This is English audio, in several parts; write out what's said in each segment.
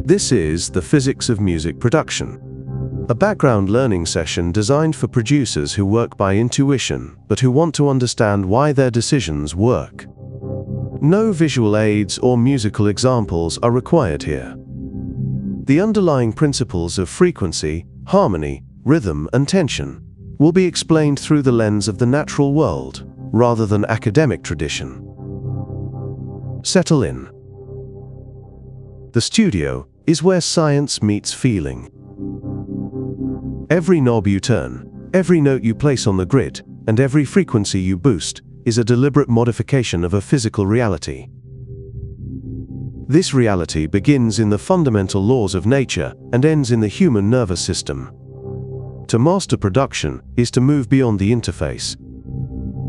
This is the physics of music production, a background learning session designed for producers who work by intuition but who want to understand why their decisions work. No visual aids or musical examples are required here. The underlying principles of frequency, harmony, rhythm, and tension will be explained through the lens of the natural world rather than academic tradition. Settle in. The studio is where science meets feeling. Every knob you turn, every note you place on the grid, and every frequency you boost is a deliberate modification of a physical reality. This reality begins in the fundamental laws of nature and ends in the human nervous system. To master production is to move beyond the interface.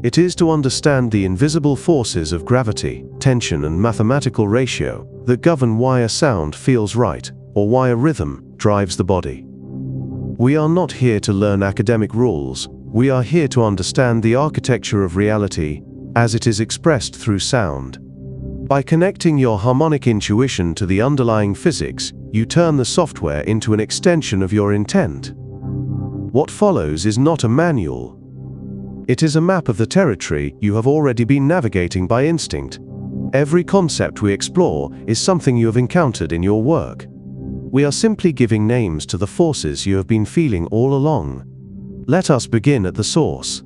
It is to understand the invisible forces of gravity, tension, and mathematical ratio that govern why a sound feels right or why a rhythm drives the body. We are not here to learn academic rules. We are here to understand the architecture of reality as it is expressed through sound. By connecting your harmonic intuition to the underlying physics, you turn the software into an extension of your intent. What follows is not a manual. It is a map of the territory you have already been navigating by instinct. Every concept we explore is something you have encountered in your work. We are simply giving names to the forces you have been feeling all along. Let us begin at the source.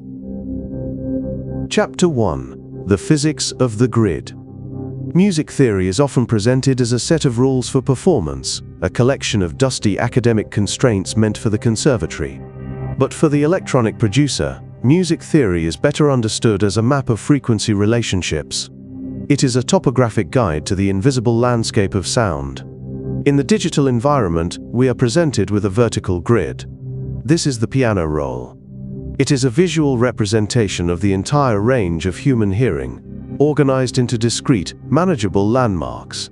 Chapter 1. The Physics of the Grid. Music theory is often presented as a set of rules for performance, a collection of dusty academic constraints meant for the conservatory. But for the electronic producer, music theory is better understood as a map of frequency relationships. It is a topographic guide to the invisible landscape of sound. In the digital environment, we are presented with a vertical grid. This is the piano roll. It is a visual representation of the entire range of human hearing, organized into discrete, manageable landmarks.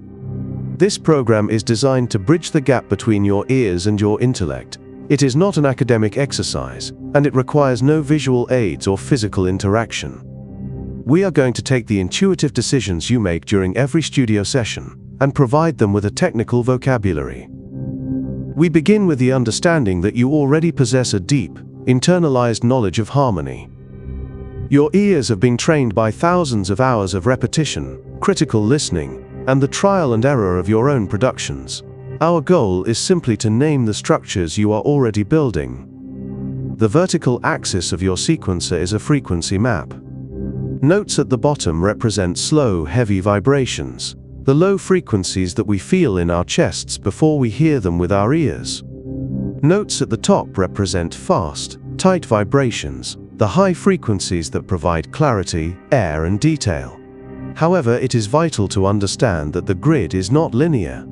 This program is designed to bridge the gap between your ears and your intellect. It is not an academic exercise, and it requires no visual aids or physical interaction. We are going to take the intuitive decisions you make during every studio session and provide them with a technical vocabulary. We begin with the understanding that you already possess a deep, internalized knowledge of harmony. Your ears have been trained by thousands of hours of repetition, critical listening, and the trial and error of your own productions. Our goal is simply to name the structures you are already building. The vertical axis of your sequencer is a frequency map. Notes at the bottom represent slow, heavy vibrations, the low frequencies that we feel in our chests before we hear them with our ears. Notes at the top represent fast, tight vibrations, the high frequencies that provide clarity, air, and detail. However, it is vital to understand that the grid is not linear.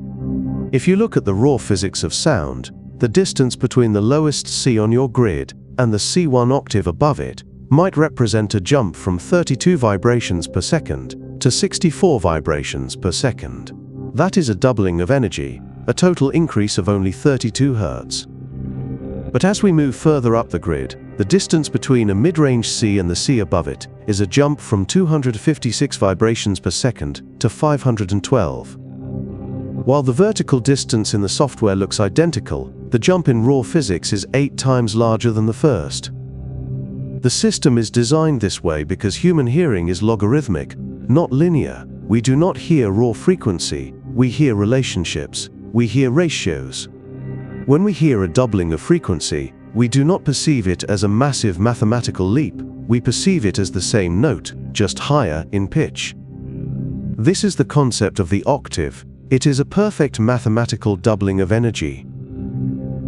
If you look at the raw physics of sound, the distance between the lowest C on your grid and the C1 octave above it might represent a jump from 32 vibrations per second to 64 vibrations per second. That is a doubling of energy, a total increase of only 32 Hz. But as we move further up the grid, the distance between a mid-range C and the C above it is a jump from 256 vibrations per second to 512. While the vertical distance in the software looks identical, the jump in raw physics is 8 times larger than the first. The system is designed this way because human hearing is logarithmic, not linear. We do not hear raw frequency, we hear relationships, we hear ratios. When we hear a doubling of frequency, we do not perceive it as a massive mathematical leap, we perceive it as the same note, just higher in pitch. This is the concept of the octave. It is a perfect mathematical doubling of energy.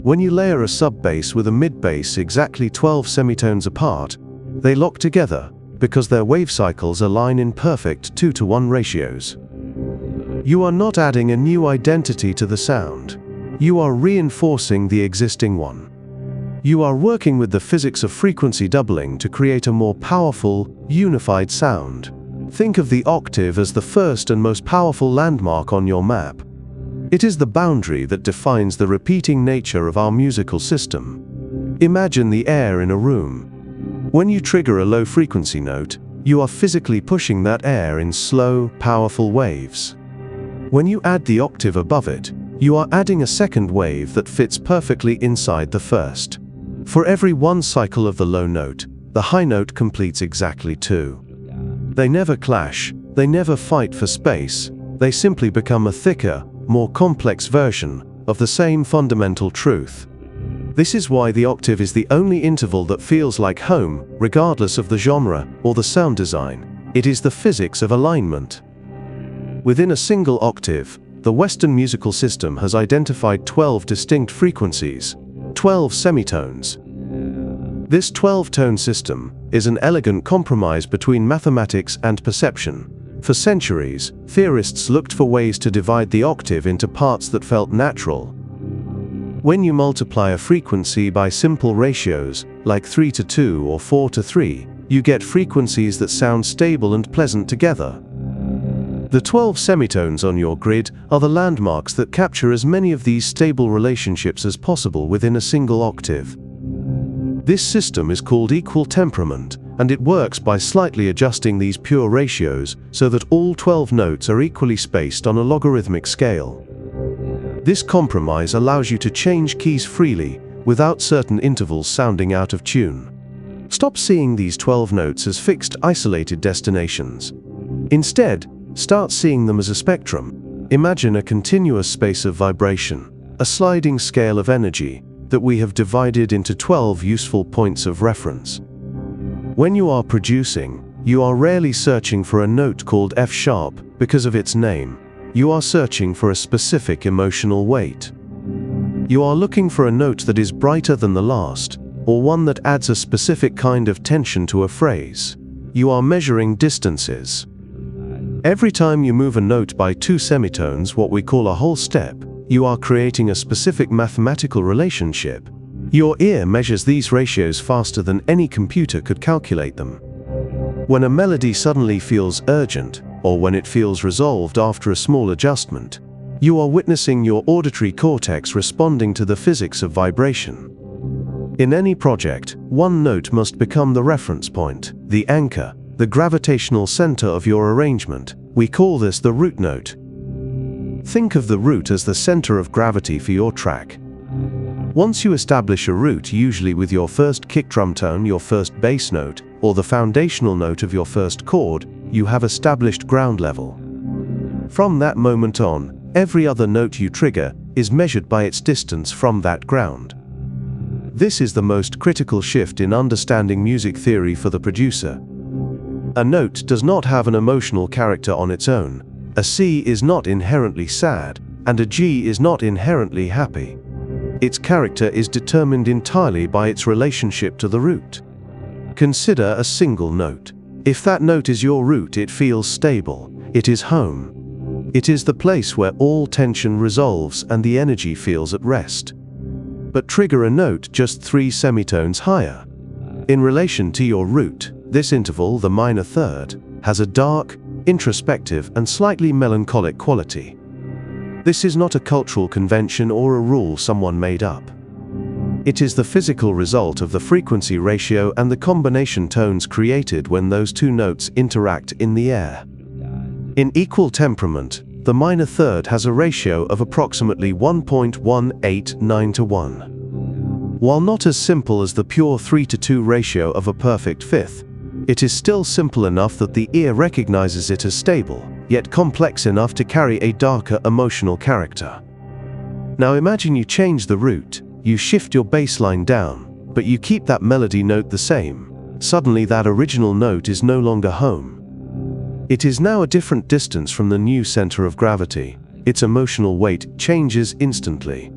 When you layer a sub-bass with a mid-bass exactly 12 semitones apart, they lock together because their wave cycles align in perfect 2-to-1 ratios. You are not adding a new identity to the sound. You are reinforcing the existing one. You are working with the physics of frequency doubling to create a more powerful, unified sound. Think of the octave as the first and most powerful landmark on your map. It is the boundary that defines the repeating nature of our musical system. Imagine the air in a room. When you trigger a low-frequency note, you are physically pushing that air in slow, powerful waves. When you add the octave above it, you are adding a second wave that fits perfectly inside the first. For every one cycle of the low note, the high note completes exactly two. They never clash, they never fight for space, they simply become a thicker, more complex version of the same fundamental truth. This is why the octave is the only interval that feels like home, regardless of the genre or the sound design. It is the physics of alignment. Within a single octave, the Western musical system has identified 12 distinct frequencies, 12 semitones. This 12-tone system is an elegant compromise between mathematics and perception. For centuries, theorists looked for ways to divide the octave into parts that felt natural. When you multiply a frequency by simple ratios, like 3:2 or 4:3, you get frequencies that sound stable and pleasant together. The 12 semitones on your grid are the landmarks that capture as many of these stable relationships as possible within a single octave. This system is called equal temperament, and it works by slightly adjusting these pure ratios so that all 12 notes are equally spaced on a logarithmic scale. This compromise allows you to change keys freely, without certain intervals sounding out of tune. Stop seeing these 12 notes as fixed, isolated destinations. Instead, start seeing them as a spectrum. Imagine a continuous space of vibration, a sliding scale of energy that we have divided into 12 useful points of reference. When you are producing, you are rarely searching for a note called F sharp because of its name. You are searching for a specific emotional weight. You are looking for a note that is brighter than the last, or one that adds a specific kind of tension to a phrase. You are measuring distances. Every time you move a note by 2 semitones, what we call a whole step, you are creating a specific mathematical relationship. Your ear measures these ratios faster than any computer could calculate them. When a melody suddenly feels urgent, or when it feels resolved after a small adjustment, you are witnessing your auditory cortex responding to the physics of vibration. In any project, one note must become the reference point, the anchor, the gravitational center of your arrangement. We call this the root note. Think of the root as the center of gravity for your track. Once you establish a root, usually with your first kick drum tone, your first bass note, or the foundational note of your first chord, you have established ground level. From that moment on, every other note you trigger is measured by its distance from that ground. This is the most critical shift in understanding music theory for the producer. A note does not have an emotional character on its own. A C is not inherently sad, and a G is not inherently happy. Its character is determined entirely by its relationship to the root. Consider a single note. If that note is your root, it feels stable. It is home. It is the place where all tension resolves and the energy feels at rest. But trigger a note just 3 semitones higher. In relation to your root, this interval, the minor third, has a dark, introspective, and slightly melancholic quality. This is not a cultural convention or a rule someone made up. It is the physical result of the frequency ratio and the combination tones created when those two notes interact in the air. In equal temperament, the minor third has a ratio of approximately 1.189 to 1. While not as simple as the pure 3:2 ratio of a perfect fifth, it is still simple enough that the ear recognizes it as stable, yet complex enough to carry a darker emotional character. Now imagine you change the root, you shift your bass line down, but you keep that melody note the same. Suddenly that original note is no longer home. It is now a different distance from the new center of gravity. Its emotional weight changes instantly.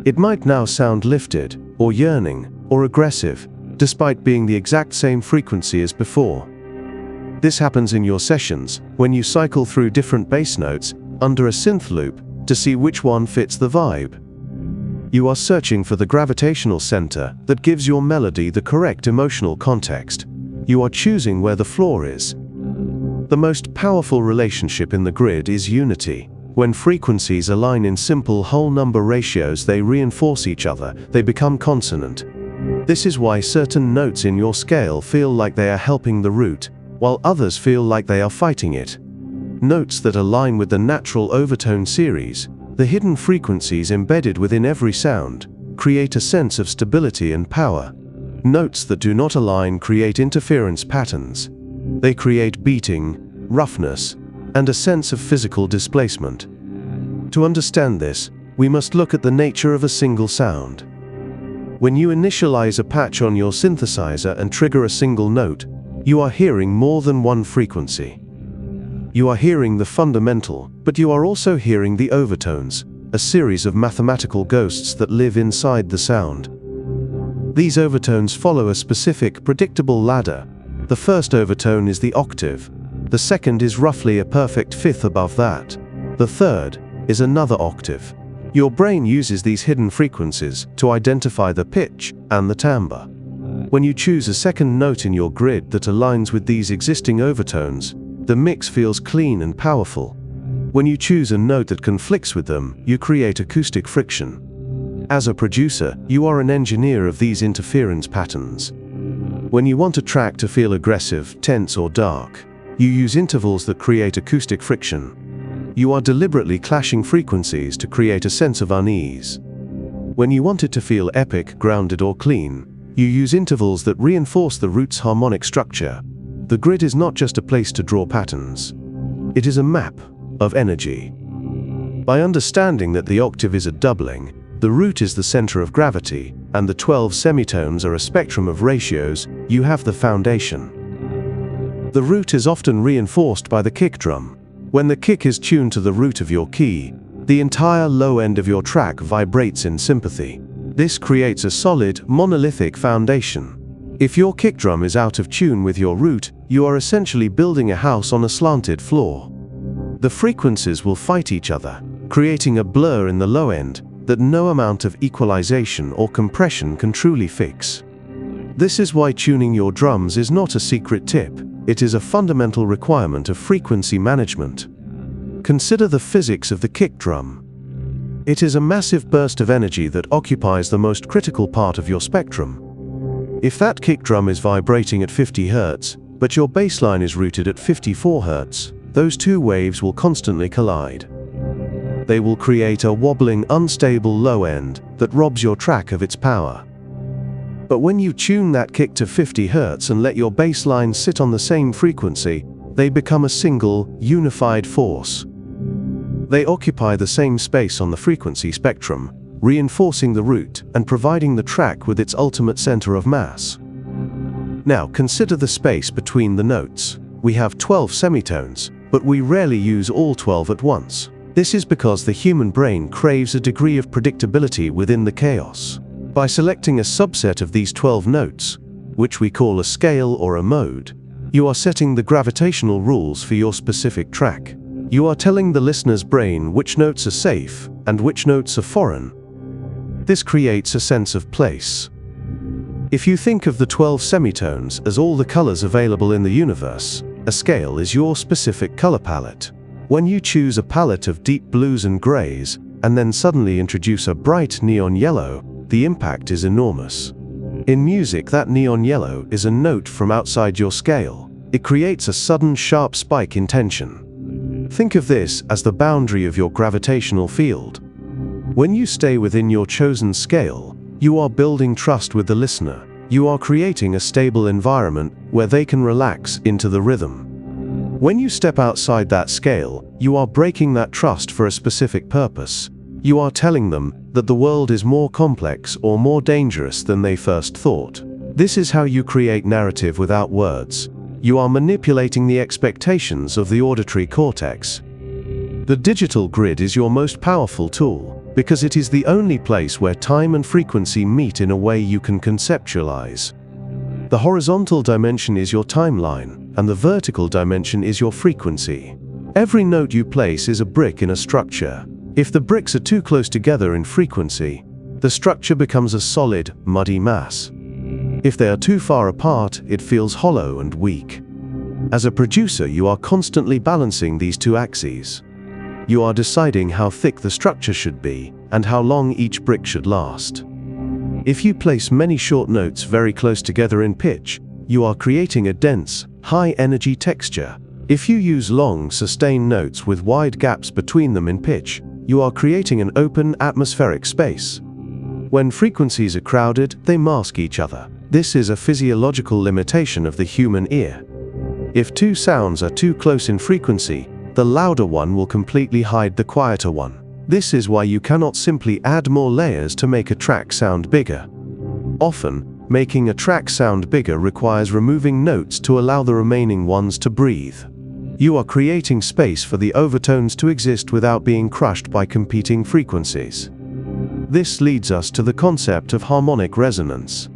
It might now sound lifted, or yearning, or aggressive, despite being the exact same frequency as before. This happens in your sessions, when you cycle through different bass notes under a synth loop to see which one fits the vibe. You are searching for the gravitational center that gives your melody the correct emotional context. You are choosing where the floor is. The most powerful relationship in the grid is unity. When frequencies align in simple whole number ratios, they reinforce each other, they become consonant. This is why certain notes in your scale feel like they are helping the root, while others feel like they are fighting it. Notes that align with the natural overtone series, the hidden frequencies embedded within every sound, create a sense of stability and power. Notes that do not align create interference patterns. They create beating, roughness, and a sense of physical displacement. To understand this, we must look at the nature of a single sound. When you initialize a patch on your synthesizer and trigger a single note, you are hearing more than one frequency. You are hearing the fundamental, but you are also hearing the overtones, a series of mathematical ghosts that live inside the sound. These overtones follow a specific, predictable ladder. The first overtone is the octave. The second is roughly a perfect fifth above that. The third is another octave. Your brain uses these hidden frequencies to identify the pitch and the timbre. When you choose a second note in your grid that aligns with these existing overtones, the mix feels clean and powerful. When you choose a note that conflicts with them, you create acoustic friction. As a producer, you are an engineer of these interference patterns. When you want a track to feel aggressive, tense, or dark, you use intervals that create acoustic friction. You are deliberately clashing frequencies to create a sense of unease. When you want it to feel epic, grounded, or clean, you use intervals that reinforce the root's harmonic structure. The grid is not just a place to draw patterns. It is a map of energy. By understanding that the octave is a doubling, the root is the center of gravity, and the 12 semitones are a spectrum of ratios, you have the foundation. The root is often reinforced by the kick drum. When the kick is tuned to the root of your key, the entire low end of your track vibrates in sympathy. This creates a solid, monolithic foundation. If your kick drum is out of tune with your root, you are essentially building a house on a slanted floor. The frequencies will fight each other, creating a blur in the low end that no amount of equalization or compression can truly fix. This is why tuning your drums is not a secret tip. It is a fundamental requirement of frequency management. Consider the physics of the kick drum. It is a massive burst of energy that occupies the most critical part of your spectrum. If that kick drum is vibrating at 50 Hz, but your bass line is rooted at 54 Hz, those two waves will constantly collide. They will create a wobbling, unstable low end that robs your track of its power. But when you tune that kick to 50 Hz and let your bass line sit on the same frequency, they become a single, unified force. They occupy the same space on the frequency spectrum, reinforcing the root and providing the track with its ultimate center of mass. Now consider the space between the notes. We have 12 semitones, but we rarely use all 12 at once. This is because the human brain craves a degree of predictability within the chaos. By selecting a subset of these 12 notes, which we call a scale or a mode, you are setting the gravitational rules for your specific track. You are telling the listener's brain which notes are safe and which notes are foreign. This creates a sense of place. If you think of the 12 semitones as all the colors available in the universe, a scale is your specific color palette. When you choose a palette of deep blues and grays, and then suddenly introduce a bright neon yellow, the impact is enormous. In music, that neon yellow is a note from outside your scale. It creates a sudden, sharp spike in tension. Think of this as the boundary of your gravitational field. When you stay within your chosen scale, you are building trust with the listener. You are creating a stable environment where they can relax into the rhythm. When you step outside that scale, you are breaking that trust for a specific purpose. You are telling them that the world is more complex or more dangerous than they first thought. This is how you create narrative without words. You are manipulating the expectations of the auditory cortex. The digital grid is your most powerful tool, because it is the only place where time and frequency meet in a way you can conceptualize. The horizontal dimension is your timeline, and the vertical dimension is your frequency. Every note you place is a brick in a structure. If the bricks are too close together in frequency, the structure becomes a solid, muddy mass. If they are too far apart, it feels hollow and weak. As a producer, you are constantly balancing these two axes. You are deciding how thick the structure should be and how long each brick should last. If you place many short notes very close together in pitch, you are creating a dense, high-energy texture. If you use long, sustained notes with wide gaps between them in pitch, you are creating an open, atmospheric space. When frequencies are crowded, they mask each other. This is a physiological limitation of the human ear. If two sounds are too close in frequency, the louder one will completely hide the quieter one. This is why you cannot simply add more layers to make a track sound bigger. Often, making a track sound bigger requires removing notes to allow the remaining ones to breathe. You are creating space for the overtones to exist without being crushed by competing frequencies. This leads us to the concept of harmonic resonance.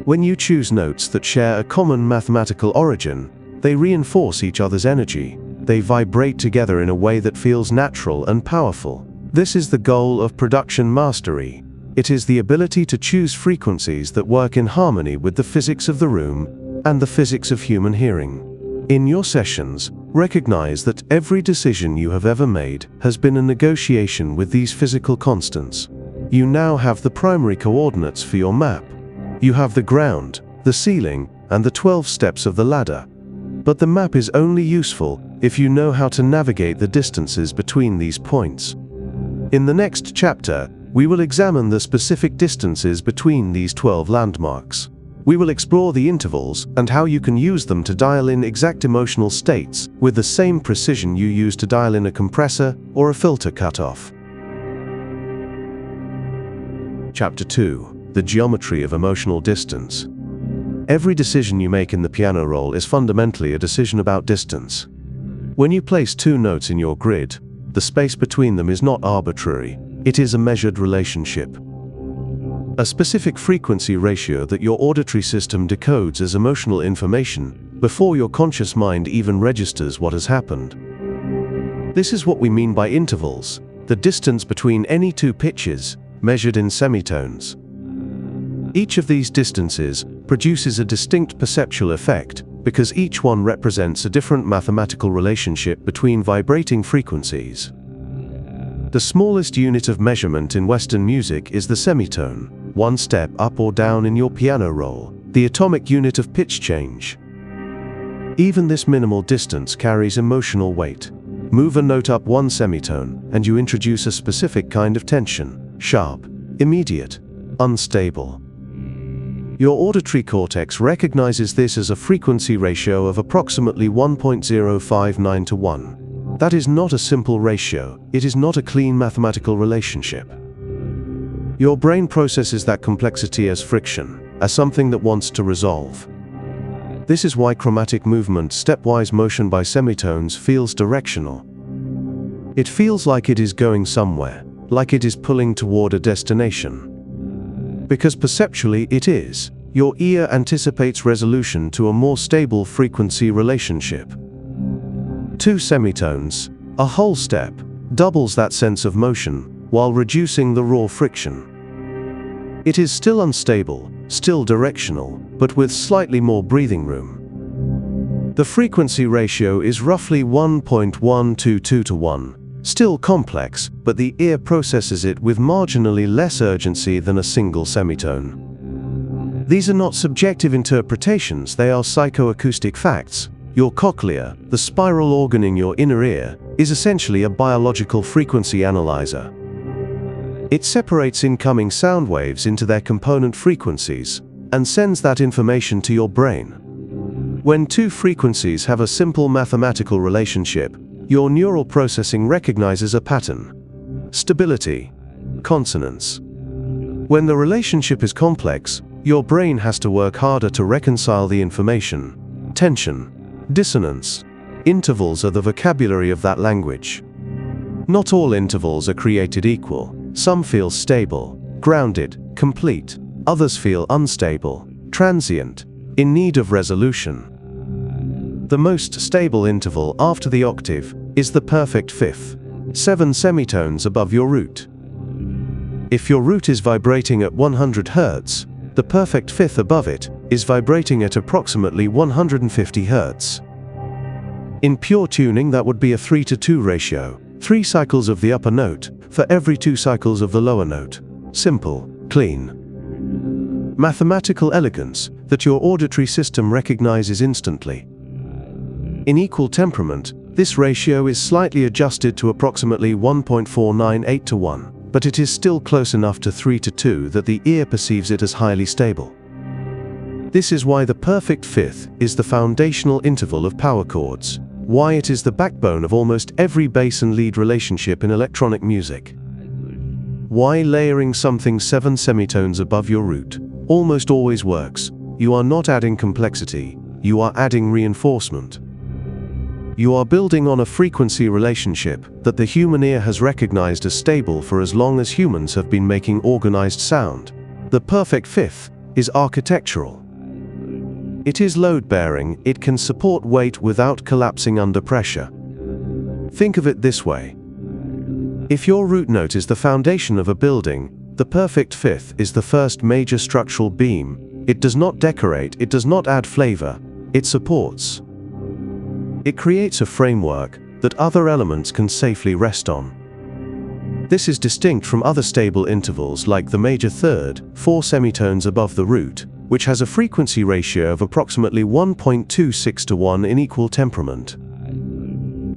When you choose notes that share a common mathematical origin, they reinforce each other's energy. They vibrate together in a way that feels natural and powerful. This is the goal of production mastery. It is the ability to choose frequencies that work in harmony with the physics of the room and the physics of human hearing. In your sessions, recognize that every decision you have ever made has been a negotiation with these physical constants. You now have the primary coordinates for your map. You have the ground, the ceiling, and the 12 steps of the ladder. But the map is only useful if you know how to navigate the distances between these points. In the next chapter, we will examine the specific distances between these 12 landmarks. We will explore the intervals and how you can use them to dial in exact emotional states with the same precision you use to dial in a compressor or a filter cutoff. Chapter 2: The Geometry of Emotional Distance. Every decision you make in the piano roll is fundamentally a decision about distance. When you place two notes in your grid, the space between them is not arbitrary, it is a measured relationship. A specific frequency ratio that your auditory system decodes as emotional information before your conscious mind even registers what has happened. This is what we mean by intervals, the distance between any two pitches, measured in semitones. Each of these distances produces a distinct perceptual effect because each one represents a different mathematical relationship between vibrating frequencies. The smallest unit of measurement in Western music is the semitone, one step up or down in your piano roll, the atomic unit of pitch change. Even this minimal distance carries emotional weight. Move a note up one semitone, and you introduce a specific kind of tension: sharp, immediate, unstable. Your auditory cortex recognizes this as a frequency ratio of approximately 1.059 to 1. That is not a simple ratio, it is not a clean mathematical relationship. Your brain processes that complexity as friction, as something that wants to resolve. This is why chromatic movement, stepwise motion by semitones, feels directional. It feels like it is going somewhere, like it is pulling toward a destination. Because perceptually it is, your ear anticipates resolution to a more stable frequency relationship. Two semitones, a whole step, doubles that sense of motion while reducing the raw friction. It is still unstable, still directional, but with slightly more breathing room. The frequency ratio is roughly 1.122 to 1. Still complex, but the ear processes it with marginally less urgency than a single semitone. These are not subjective interpretations, they are psychoacoustic facts. Your cochlea, the spiral organ in your inner ear, is essentially a biological frequency analyzer. It separates incoming sound waves into their component frequencies and sends that information to your brain. When two frequencies have a simple mathematical relationship, your neural processing recognizes a pattern: stability, consonance. When the relationship is complex, your brain has to work harder to reconcile the information: tension, dissonance. Intervals are the vocabulary of that language. Not all intervals are created equal. Some feel stable, grounded, complete. Others feel unstable, transient, in need of resolution. The most stable interval after the octave is the perfect fifth, 7 semitones above your root. If your root is vibrating at 100 Hz, the perfect fifth above it is vibrating at approximately 150 Hz. In pure tuning, that would be a 3:2 ratio, 3 cycles of the upper note for every 2 cycles of the lower note. Simple, clean. Mathematical elegance that your auditory system recognizes instantly. In equal temperament, this ratio is slightly adjusted to approximately 1.498 to 1, but it is still close enough to 3 to 2 that the ear perceives it as highly stable. This is why the perfect fifth is the foundational interval of power chords, why it is the backbone of almost every bass and lead relationship in electronic music. Why layering something 7 semitones above your root almost always works. You are not adding complexity, you are adding reinforcement. You are building on a frequency relationship that the human ear has recognized as stable for as long as humans have been making organized sound. The perfect fifth is architectural. It is load-bearing, it can support weight without collapsing under pressure. Think of it this way. If your root note is the foundation of a building, the perfect fifth is the first major structural beam. It does not decorate, it does not add flavor, it supports. It creates a framework that other elements can safely rest on. This is distinct from other stable intervals like the major third, 4 semitones above the root, which has a frequency ratio of approximately 1.26 to 1 in equal temperament.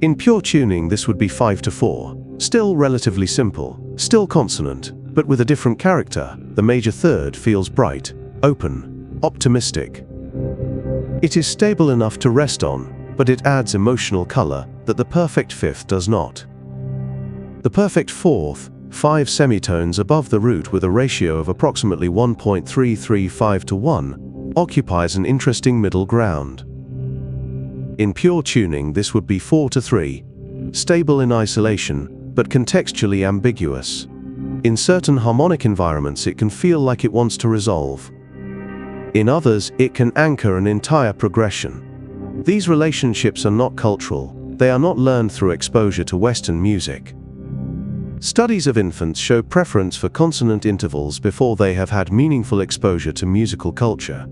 In pure tuning, this would be 5 to 4, still relatively simple, still consonant, but with a different character. The major third feels bright, open, optimistic. It is stable enough to rest on, but it adds emotional color that the perfect fifth does not. The perfect fourth, 5 semitones above the root with a ratio of approximately 1.335 to 1, occupies an interesting middle ground. In pure tuning, this would be 4 to 3, stable in isolation, but contextually ambiguous. In certain harmonic environments, it can feel like it wants to resolve. In others, it can anchor an entire progression. These relationships are not cultural, they are not learned through exposure to Western music. Studies of infants show preference for consonant intervals before they have had meaningful exposure to musical culture.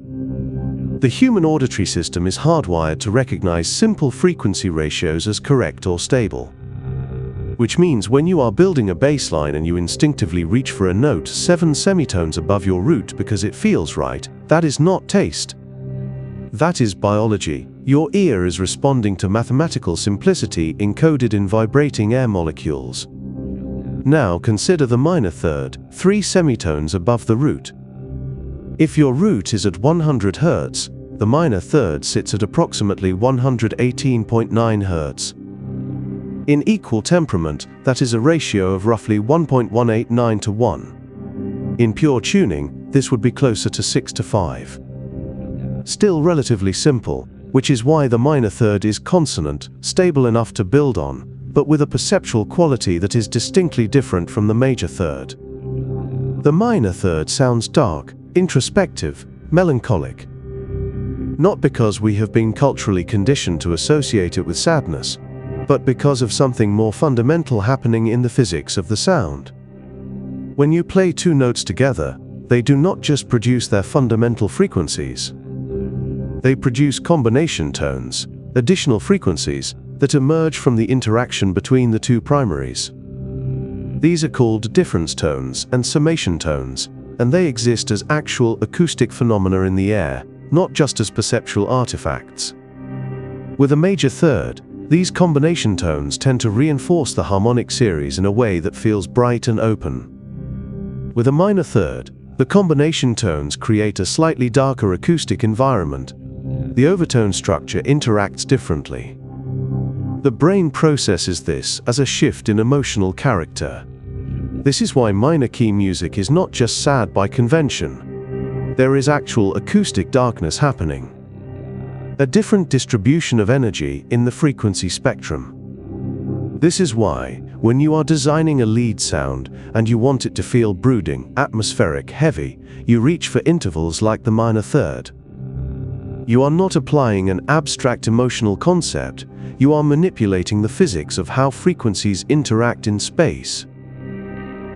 The human auditory system is hardwired to recognize simple frequency ratios as correct or stable. Which means when you are building a bass line and you instinctively reach for a note 7 semitones above your root because it feels right, that is not taste. That is biology. Your ear is responding to mathematical simplicity encoded in vibrating air molecules. Now consider the minor third, 3 semitones above the root. If your root is at 100 Hz, the minor third sits at approximately 118.9 Hz. In equal temperament, that is a ratio of roughly 1.189 to 1. In pure tuning, this would be closer to 6 to 5. Still relatively simple, which is why the minor third is consonant, stable enough to build on, but with a perceptual quality that is distinctly different from the major third. The minor third sounds dark, introspective, melancholic. Not because we have been culturally conditioned to associate it with sadness, but because of something more fundamental happening in the physics of the sound. When you play 2 notes together, they do not just produce their fundamental frequencies. They produce combination tones, additional frequencies, that emerge from the interaction between the 2 primaries. These are called difference tones and summation tones, and they exist as actual acoustic phenomena in the air, not just as perceptual artifacts. With a major third, these combination tones tend to reinforce the harmonic series in a way that feels bright and open. With a minor third, the combination tones create a slightly darker acoustic environment. The overtone structure interacts differently. The brain processes this as a shift in emotional character. This is why minor key music is not just sad by convention. There is actual acoustic darkness happening. A different distribution of energy in the frequency spectrum. This is why, when you are designing a lead sound and you want it to feel brooding, atmospheric, heavy, you reach for intervals like the minor third. You are not applying an abstract emotional concept, you are manipulating the physics of how frequencies interact in space.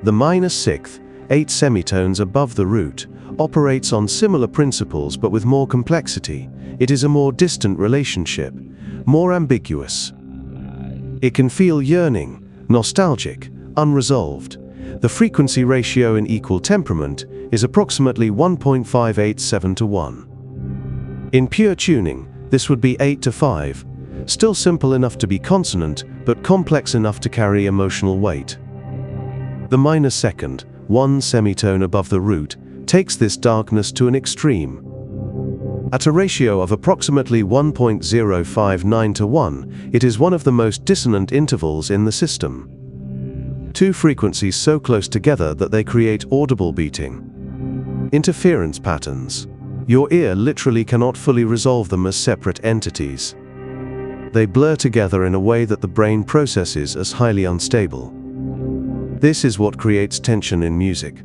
The minor sixth, 8 semitones above the root, operates on similar principles but with more complexity. It is a more distant relationship, more ambiguous. It can feel yearning, nostalgic, unresolved. The frequency ratio in equal temperament is approximately 1.587 to 1. In pure tuning, this would be 8 to 5, Still simple enough to be consonant, but complex enough to carry emotional weight. The minor second, one semitone above the root, takes this darkness to an extreme. At a ratio of approximately 1.059 to 1, it is one of the most dissonant intervals in the system. Two frequencies so close together that they create audible beating. Interference patterns. Your ear literally cannot fully resolve them as separate entities. They blur together in a way that the brain processes as highly unstable. This is what creates tension in music.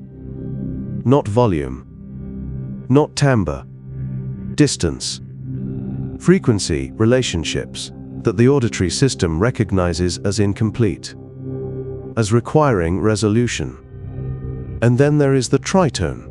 Not volume. Not timbre. Distance. Frequency, relationships, that the auditory system recognizes as incomplete, as requiring resolution. And then there is the tritone.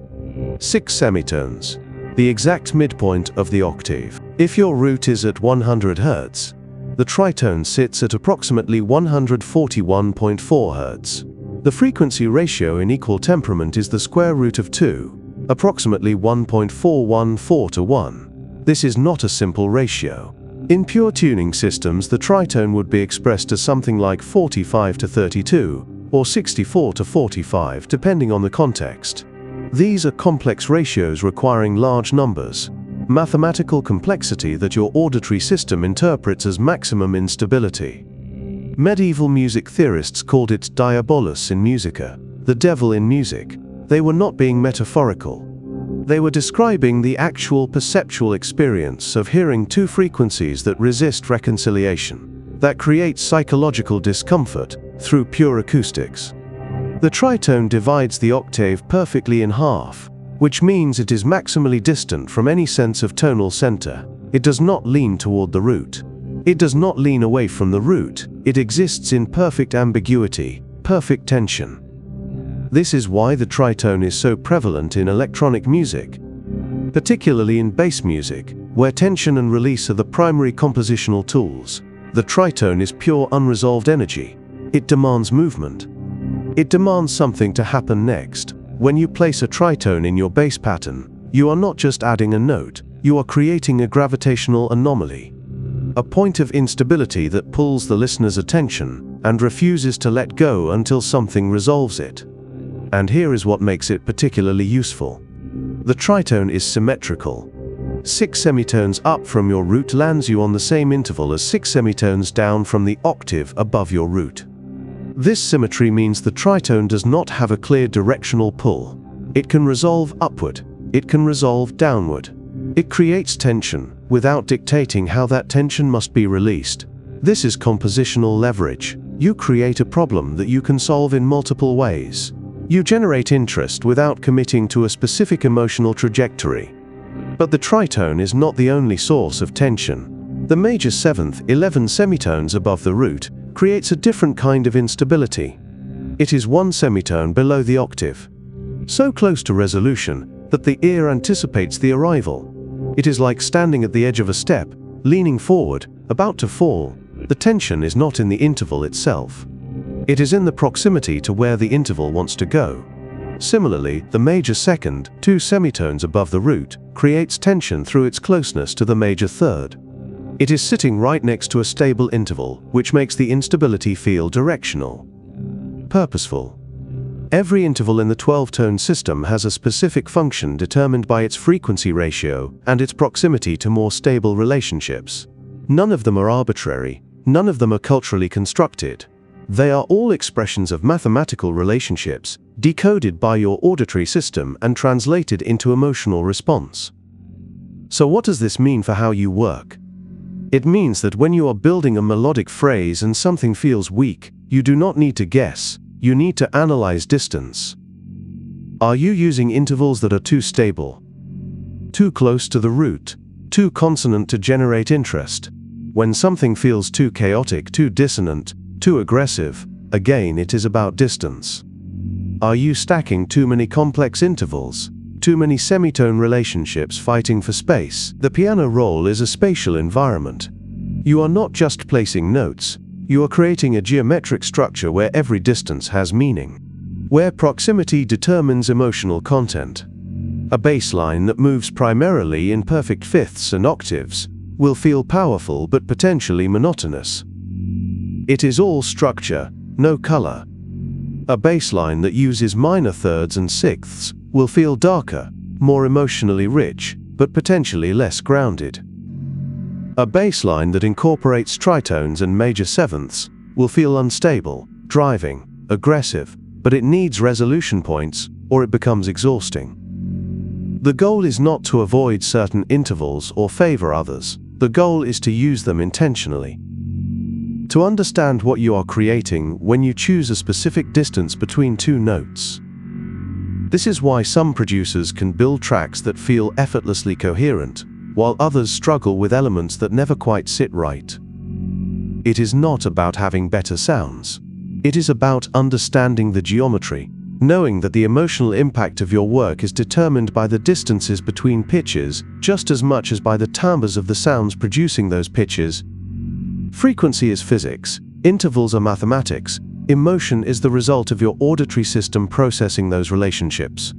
6 semitones, the exact midpoint of the octave. If your root is at 100 Hz, the tritone sits at approximately 141.4 Hz. The frequency ratio in equal temperament is the square root of 2, approximately 1.414 to 1. This is not a simple ratio. In pure tuning systems, the tritone would be expressed as something like 45 to 32, or 64 to 45, depending on the context. These are complex ratios requiring large numbers, mathematical complexity that your auditory system interprets as maximum instability. Medieval music theorists called it diabolus in musica, the devil in music. They were not being metaphorical. They were describing the actual perceptual experience of hearing two frequencies that resist reconciliation, that create psychological discomfort through pure acoustics. The tritone divides the octave perfectly in half, which means it is maximally distant from any sense of tonal center. It does not lean toward the root. It does not lean away from the root. It exists in perfect ambiguity, perfect tension. This is why the tritone is so prevalent in electronic music, particularly in bass music, where tension and release are the primary compositional tools. The tritone is pure unresolved energy. It demands movement. It demands something to happen next. When you place a tritone in your bass pattern, you are not just adding a note, you are creating a gravitational anomaly, a point of instability that pulls the listener's attention and refuses to let go until something resolves it. And here is what makes it particularly useful. The tritone is symmetrical. 6 semitones up from your root lands you on the same interval as 6 semitones down from the octave above your root. This symmetry means the tritone does not have a clear directional pull. It can resolve upward. It can resolve downward. It creates tension without dictating how that tension must be released. This is compositional leverage. You create a problem that you can solve in multiple ways. You generate interest without committing to a specific emotional trajectory. But the tritone is not the only source of tension. The major 7th, 11 semitones above the root creates a different kind of instability. It is one semitone below the octave, so close to resolution that the ear anticipates the arrival. It is like standing at the edge of a step, leaning forward, about to fall. The tension is not in the interval itself. It is in the proximity to where the interval wants to go. Similarly, the major 2nd, 2 semitones above the root, creates tension through its closeness to the major 3rd. It is sitting right next to a stable interval, which makes the instability feel directional, purposeful. Every interval in the 12-tone system has a specific function determined by its frequency ratio and its proximity to more stable relationships. None of them are arbitrary. None of them are culturally constructed. They are all expressions of mathematical relationships, decoded by your auditory system and translated into emotional response. So what does this mean for how you work? It means that when you are building a melodic phrase and something feels weak, you do not need to guess, you need to analyze distance. Are you using intervals that are too stable, too close to the root, too consonant to generate interest? When something feels too chaotic, too dissonant, too aggressive, again it is about distance. Are you stacking too many complex intervals? Too many semitone relationships fighting for space? The piano roll is a spatial environment. You are not just placing notes, you are creating a geometric structure where every distance has meaning, where proximity determines emotional content. A bass line that moves primarily in perfect fifths and octaves will feel powerful but potentially monotonous. It is all structure, no color. A bass line that uses minor thirds and sixths will feel darker, more emotionally rich, but potentially less grounded. A bass line that incorporates tritones and major sevenths will feel unstable, driving, aggressive, but it needs resolution points or it becomes exhausting. The goal is not to avoid certain intervals or favor others. The goal is to use them intentionally. To understand what you are creating when you choose a specific distance between two notes. This is why some producers can build tracks that feel effortlessly coherent, while others struggle with elements that never quite sit right. It is not about having better sounds. It is about understanding the geometry, knowing that the emotional impact of your work is determined by the distances between pitches just as much as by the timbres of the sounds producing those pitches. Frequency is physics, intervals are mathematics, emotion is the result of your auditory system processing those relationships.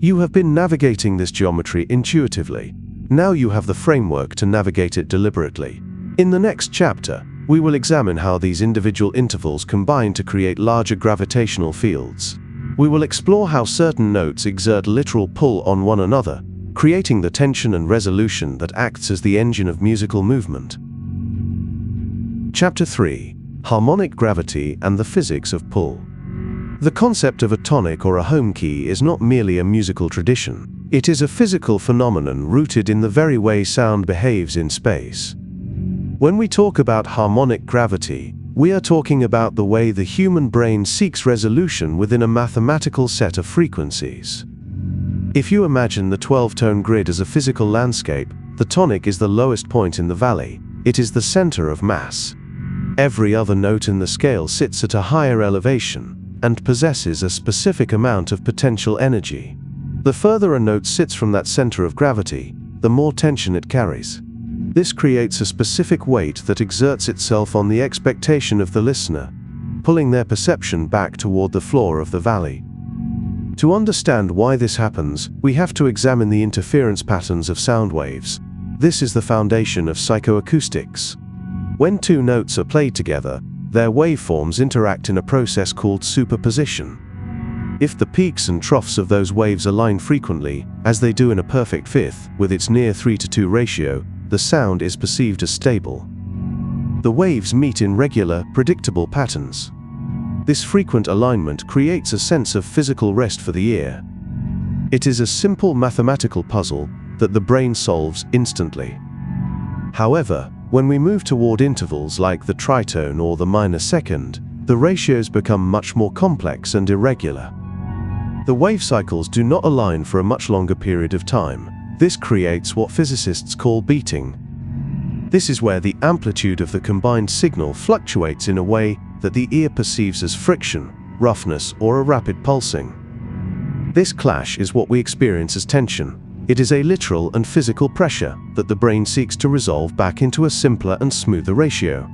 You have been navigating this geometry intuitively. Now you have the framework to navigate it deliberately. In the next chapter, we will examine how these individual intervals combine to create larger gravitational fields. We will explore how certain notes exert literal pull on one another, creating the tension and resolution that acts as the engine of musical movement. Chapter 3: Harmonic Gravity and the Physics of Pull. The concept of a tonic or a home key is not merely a musical tradition. It is a physical phenomenon rooted in the very way sound behaves in space. When we talk about harmonic gravity, we are talking about the way the human brain seeks resolution within a mathematical set of frequencies. If you imagine the 12-tone grid as a physical landscape, the tonic is the lowest point in the valley. It is the center of mass. Every other note in the scale sits at a higher elevation and possesses a specific amount of potential energy. The further a note sits from that center of gravity, the more tension it carries. This creates a specific weight that exerts itself on the expectation of the listener, pulling their perception back toward the floor of the valley. To understand why this happens, we have to examine the interference patterns of sound waves. This is the foundation of psychoacoustics. When two notes are played together, their waveforms interact in a process called superposition. If the peaks and troughs of those waves align frequently, as they do in a perfect fifth, with its near 3:2 ratio, the sound is perceived as stable. The waves meet in regular, predictable patterns. This frequent alignment creates a sense of physical rest for the ear. It is a simple mathematical puzzle that the brain solves instantly. However, when we move toward intervals like the tritone or the minor second, the ratios become much more complex and irregular. The wave cycles do not align for a much longer period of time. This creates what physicists call beating. This is where the amplitude of the combined signal fluctuates in a way that the ear perceives as friction, roughness, or a rapid pulsing. This clash is what we experience as tension. It is a literal and physical pressure that the brain seeks to resolve back into a simpler and smoother ratio.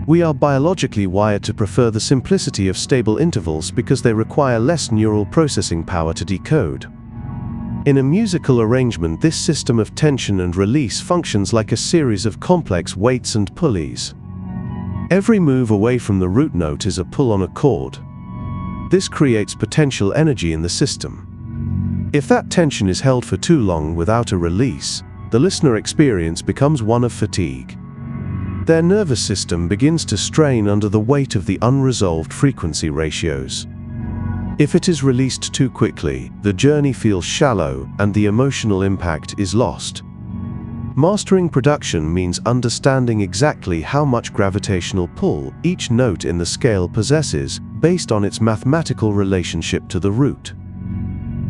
We are biologically wired to prefer the simplicity of stable intervals because they require less neural processing power to decode. In a musical arrangement, this system of tension and release functions like a series of complex weights and pulleys. Every move away from the root note is a pull on a chord. This creates potential energy in the system. If that tension is held for too long without a release, the listener experience becomes one of fatigue. Their nervous system begins to strain under the weight of the unresolved frequency ratios. If it is released too quickly, the journey feels shallow and the emotional impact is lost. Mastering production means understanding exactly how much gravitational pull each note in the scale possesses based on its mathematical relationship to the root.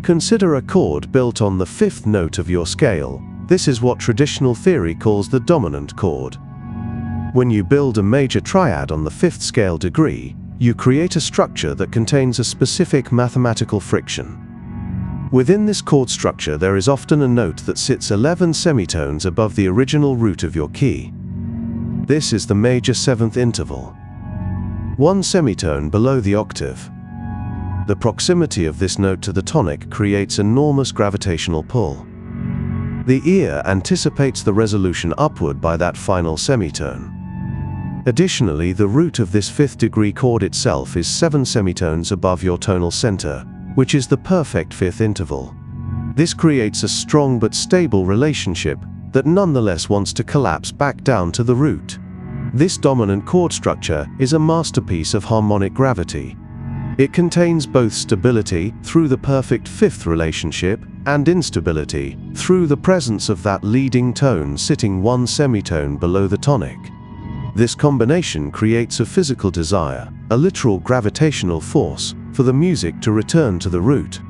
Consider a chord built on the fifth note of your scale. This is what traditional theory calls the dominant chord. When you build a major triad on the fifth scale degree, you create a structure that contains a specific mathematical friction. Within this chord structure, there is often a note that sits 11 semitones above the original root of your key. This is the major seventh interval, 1 semitone below the octave. The proximity of this note to the tonic creates enormous gravitational pull. The ear anticipates the resolution upward by that final semitone. Additionally, the root of this fifth-degree chord itself is 7 semitones above your tonal center, which is the perfect fifth interval. This creates a strong but stable relationship that nonetheless wants to collapse back down to the root. This dominant chord structure is a masterpiece of harmonic gravity. It contains both stability through the perfect fifth relationship and instability through the presence of that leading tone sitting 1 semitone below the tonic. This combination creates a physical desire, a literal gravitational force, for the music to return to the root.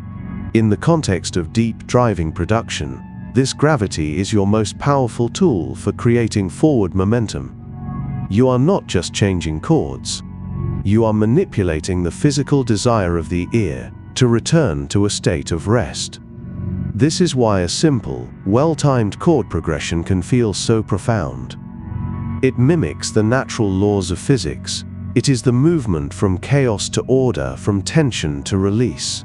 In the context of deep driving production, this gravity is your most powerful tool for creating forward momentum. You are not just changing chords. You are manipulating the physical desire of the ear to return to a state of rest. This is why a simple, well-timed chord progression can feel so profound. It mimics the natural laws of physics. It is the movement from chaos to order, from tension to release.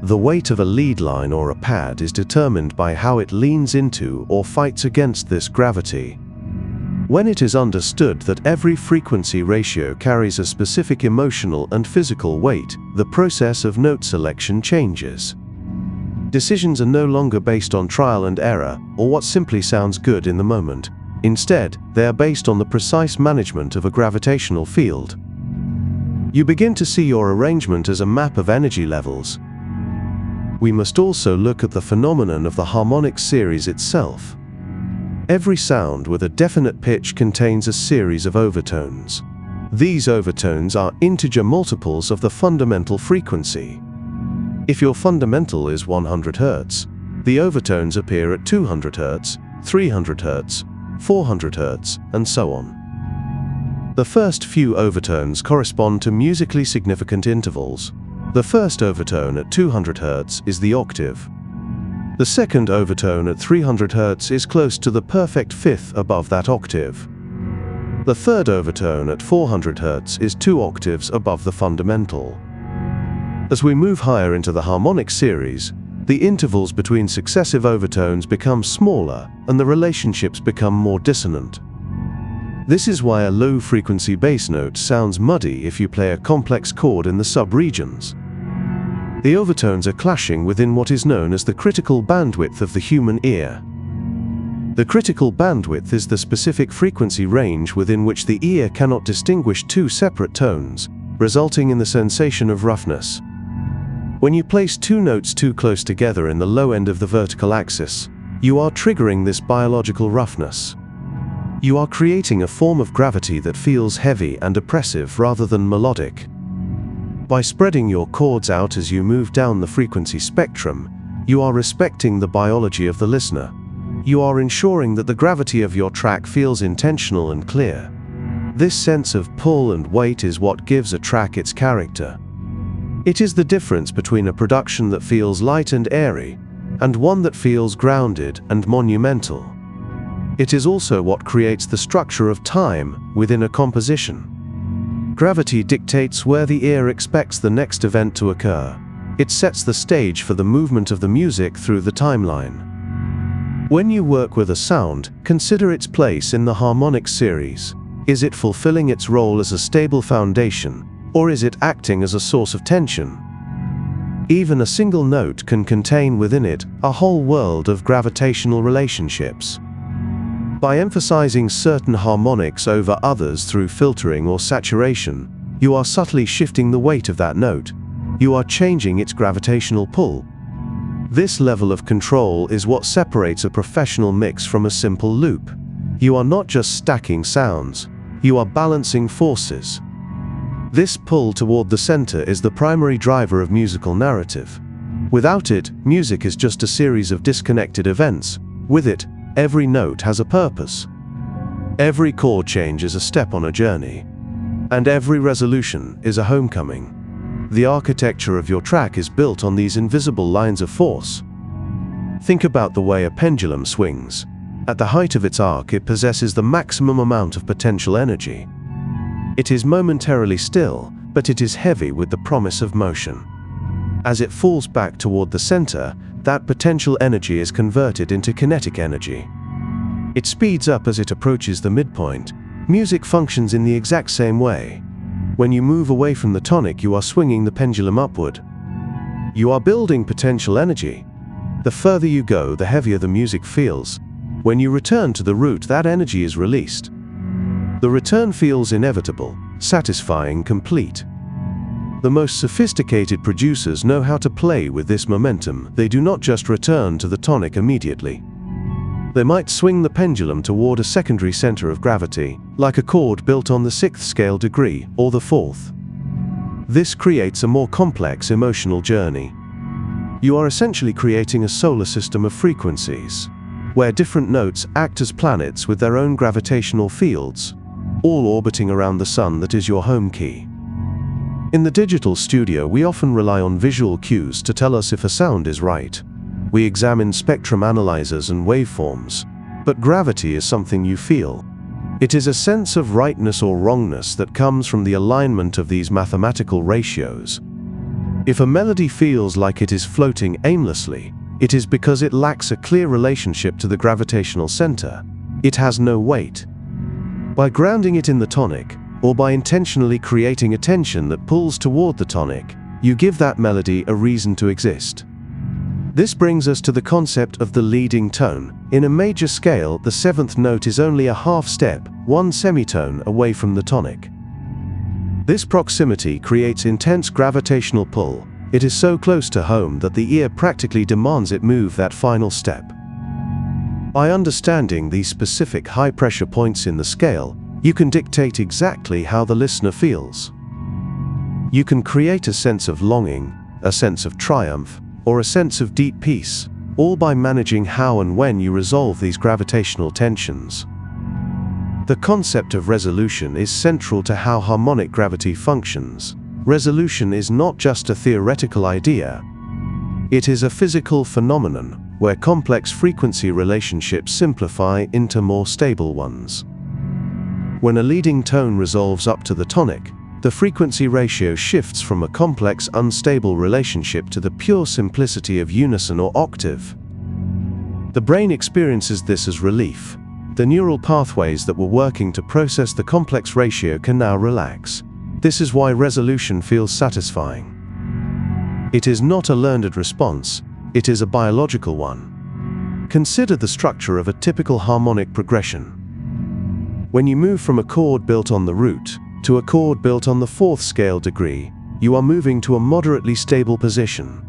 The weight of a lead line or a pad is determined by how it leans into or fights against this gravity. When it is understood that every frequency ratio carries a specific emotional and physical weight, the process of note selection changes. Decisions are no longer based on trial and error or what simply sounds good in the moment. Instead, they are based on the precise management of a gravitational field. You begin to see your arrangement as a map of energy levels. We must also look at the phenomenon of the harmonic series itself. Every sound with a definite pitch contains a series of overtones. These overtones are integer multiples of the fundamental frequency. If your fundamental is 100 Hz, the overtones appear at 200 Hz, 300 Hz, 400 Hz, and so on. The first few overtones correspond to musically significant intervals. The first overtone at 200 Hz is the octave. The second overtone at 300 Hz is close to the perfect fifth above that octave. The third overtone at 400 Hz is 2 octaves above the fundamental. As we move higher into the harmonic series, the intervals between successive overtones become smaller and the relationships become more dissonant. This is why a low-frequency bass note sounds muddy if you play a complex chord in the sub-regions. The overtones are clashing within what is known as the critical bandwidth of the human ear. The critical bandwidth is the specific frequency range within which the ear cannot distinguish 2 separate tones, resulting in the sensation of roughness. When you place 2 notes too close together in the low end of the vertical axis, you are triggering this biological roughness. You are creating a form of gravity that feels heavy and oppressive rather than melodic. By spreading your chords out as you move down the frequency spectrum, you are respecting the biology of the listener. You are ensuring that the gravity of your track feels intentional and clear. This sense of pull and weight is what gives a track its character. It is the difference between a production that feels light and airy, and one that feels grounded and monumental. It is also what creates the structure of time within a composition. Gravity dictates where the ear expects the next event to occur. It sets the stage for the movement of the music through the timeline. When you work with a sound, consider its place in the harmonic series. Is it fulfilling its role as a stable foundation, or is it acting as a source of tension? Even a single note can contain within it a whole world of gravitational relationships. By emphasizing certain harmonics over others through filtering or saturation, you are subtly shifting the weight of that note. You are changing its gravitational pull. This level of control is what separates a professional mix from a simple loop. You are not just stacking sounds, you are balancing forces. This pull toward the center is the primary driver of musical narrative. Without it, music is just a series of disconnected events. With it, every note has a purpose. Every chord change is a step on a journey. And every resolution is a homecoming. The architecture of your track is built on these invisible lines of force. Think about the way a pendulum swings. At the height of its arc, it possesses the maximum amount of potential energy. It is momentarily still, but it is heavy with the promise of motion. As it falls back toward the center, that potential energy is converted into kinetic energy. It speeds up as it approaches the midpoint. Music functions in the exact same way. When you move away from the tonic, you are swinging the pendulum upward. You are building potential energy. The further you go, the heavier the music feels. When you return to the root, that energy is released. The return feels inevitable, satisfying, complete. The most sophisticated producers know how to play with this momentum. They do not just return to the tonic immediately. They might swing the pendulum toward a secondary center of gravity, like a chord built on the 6th scale degree or the 4th. This creates a more complex emotional journey. You are essentially creating a solar system of frequencies, where different notes act as planets with their own gravitational fields, all orbiting around the sun that is your home key. In the digital studio, we often rely on visual cues to tell us if a sound is right. We examine spectrum analyzers and waveforms, but gravity is something you feel. It is a sense of rightness or wrongness that comes from the alignment of these mathematical ratios. If a melody feels like it is floating aimlessly, it is because it lacks a clear relationship to the gravitational center. It has no weight. By grounding it in the tonic, or by intentionally creating a tension that pulls toward the tonic, you give that melody a reason to exist. This brings us to the concept of the leading tone. In a major scale, the 7th note is only a half step, one semitone away from the tonic. This proximity creates intense gravitational pull. It is so close to home that the ear practically demands it move that final step. By understanding these specific high-pressure points in the scale, you can dictate exactly how the listener feels. You can create a sense of longing, a sense of triumph, or a sense of deep peace, all by managing how and when you resolve these gravitational tensions. The concept of resolution is central to how harmonic gravity functions. Resolution is not just a theoretical idea. It is a physical phenomenon, where complex frequency relationships simplify into more stable ones. When a leading tone resolves up to the tonic, the frequency ratio shifts from a complex, unstable relationship to the pure simplicity of unison or octave. The brain experiences this as relief. The neural pathways that were working to process the complex ratio can now relax. This is why resolution feels satisfying. It is not a learned response, it is a biological one. Consider the structure of a typical harmonic progression. When you move from a chord built on the root to a chord built on the 4th scale degree, you are moving to a moderately stable position.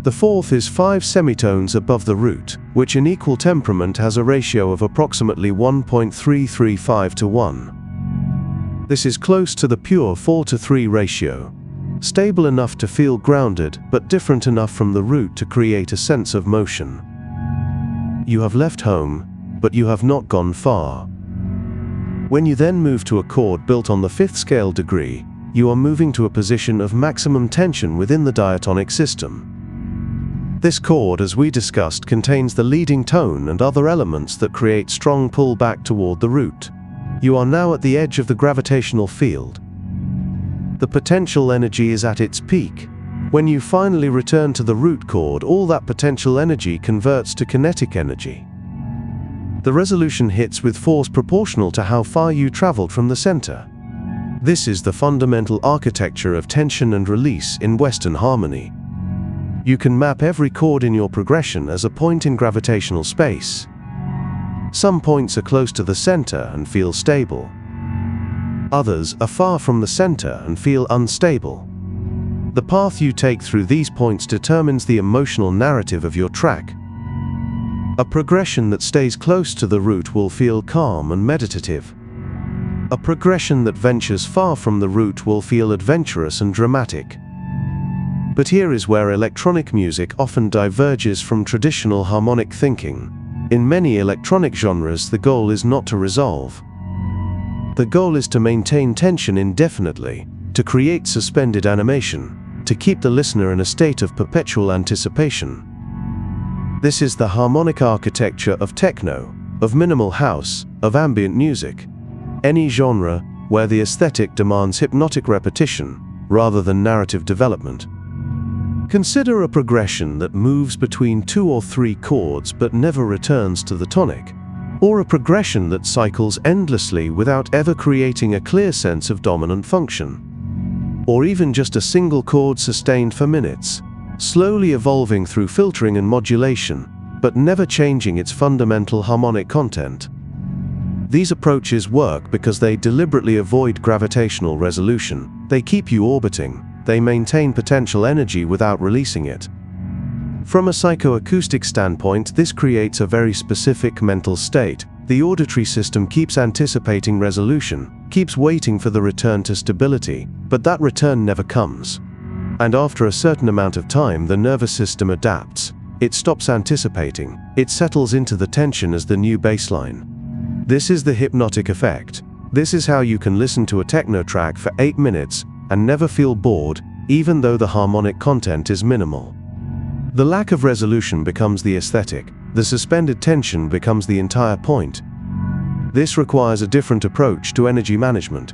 The 4th is 5 semitones above the root, which in equal temperament has a ratio of approximately 1.335 to 1. This is close to the pure 4:3 ratio, stable enough to feel grounded, but different enough from the root to create a sense of motion. You have left home, but you have not gone far. When you then move to a chord built on the 5th scale degree, you are moving to a position of maximum tension within the diatonic system. This chord, as we discussed, contains the leading tone and other elements that create strong pull back toward the root. You are now at the edge of the gravitational field. The potential energy is at its peak. When you finally return to the root chord, all that potential energy converts to kinetic energy. The resolution hits with force proportional to how far you traveled from the center. This is the fundamental architecture of tension and release in Western harmony. You can map every chord in your progression as a point in gravitational space. Some points are close to the center and feel stable. Others are far from the center and feel unstable. The path you take through these points determines the emotional narrative of your track. A progression that stays close to the root will feel calm and meditative. A progression that ventures far from the root will feel adventurous and dramatic. But here is where electronic music often diverges from traditional harmonic thinking. In many electronic genres, the goal is not to resolve. The goal is to maintain tension indefinitely, to create suspended animation, to keep the listener in a state of perpetual anticipation. This is the harmonic architecture of techno, of minimal house, of ambient music. Any genre where the aesthetic demands hypnotic repetition rather than narrative development. Consider a progression that moves between 2 or 3 chords but never returns to the tonic, or a progression that cycles endlessly without ever creating a clear sense of dominant function. Or even just a single chord sustained for minutes, slowly evolving through filtering and modulation, but never changing its fundamental harmonic content. These approaches work because they deliberately avoid gravitational resolution. They keep you orbiting. They maintain potential energy without releasing it. From a psychoacoustic standpoint, this creates a very specific mental state. The auditory system keeps anticipating resolution, keeps waiting for the return to stability, but that return never comes. And after a certain amount of time, the nervous system adapts. It stops anticipating. It settles into the tension as the new baseline. This is the hypnotic effect. This is how you can listen to a techno track for 8 minutes and never feel bored, even though the harmonic content is minimal. The lack of resolution becomes the aesthetic. The suspended tension becomes the entire point. This requires a different approach to energy management.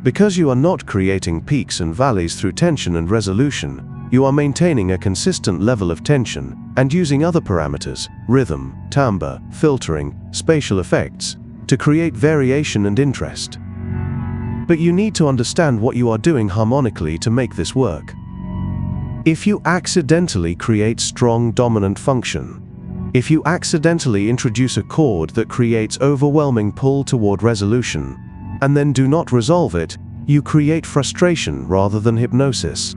Because you are not creating peaks and valleys through tension and resolution, you are maintaining a consistent level of tension and using other parameters, rhythm, timbre, filtering, spatial effects, to create variation and interest. But you need to understand what you are doing harmonically to make this work. If you accidentally create strong dominant function, if you accidentally introduce a chord that creates overwhelming pull toward resolution, and then do not resolve it, you create frustration rather than hypnosis.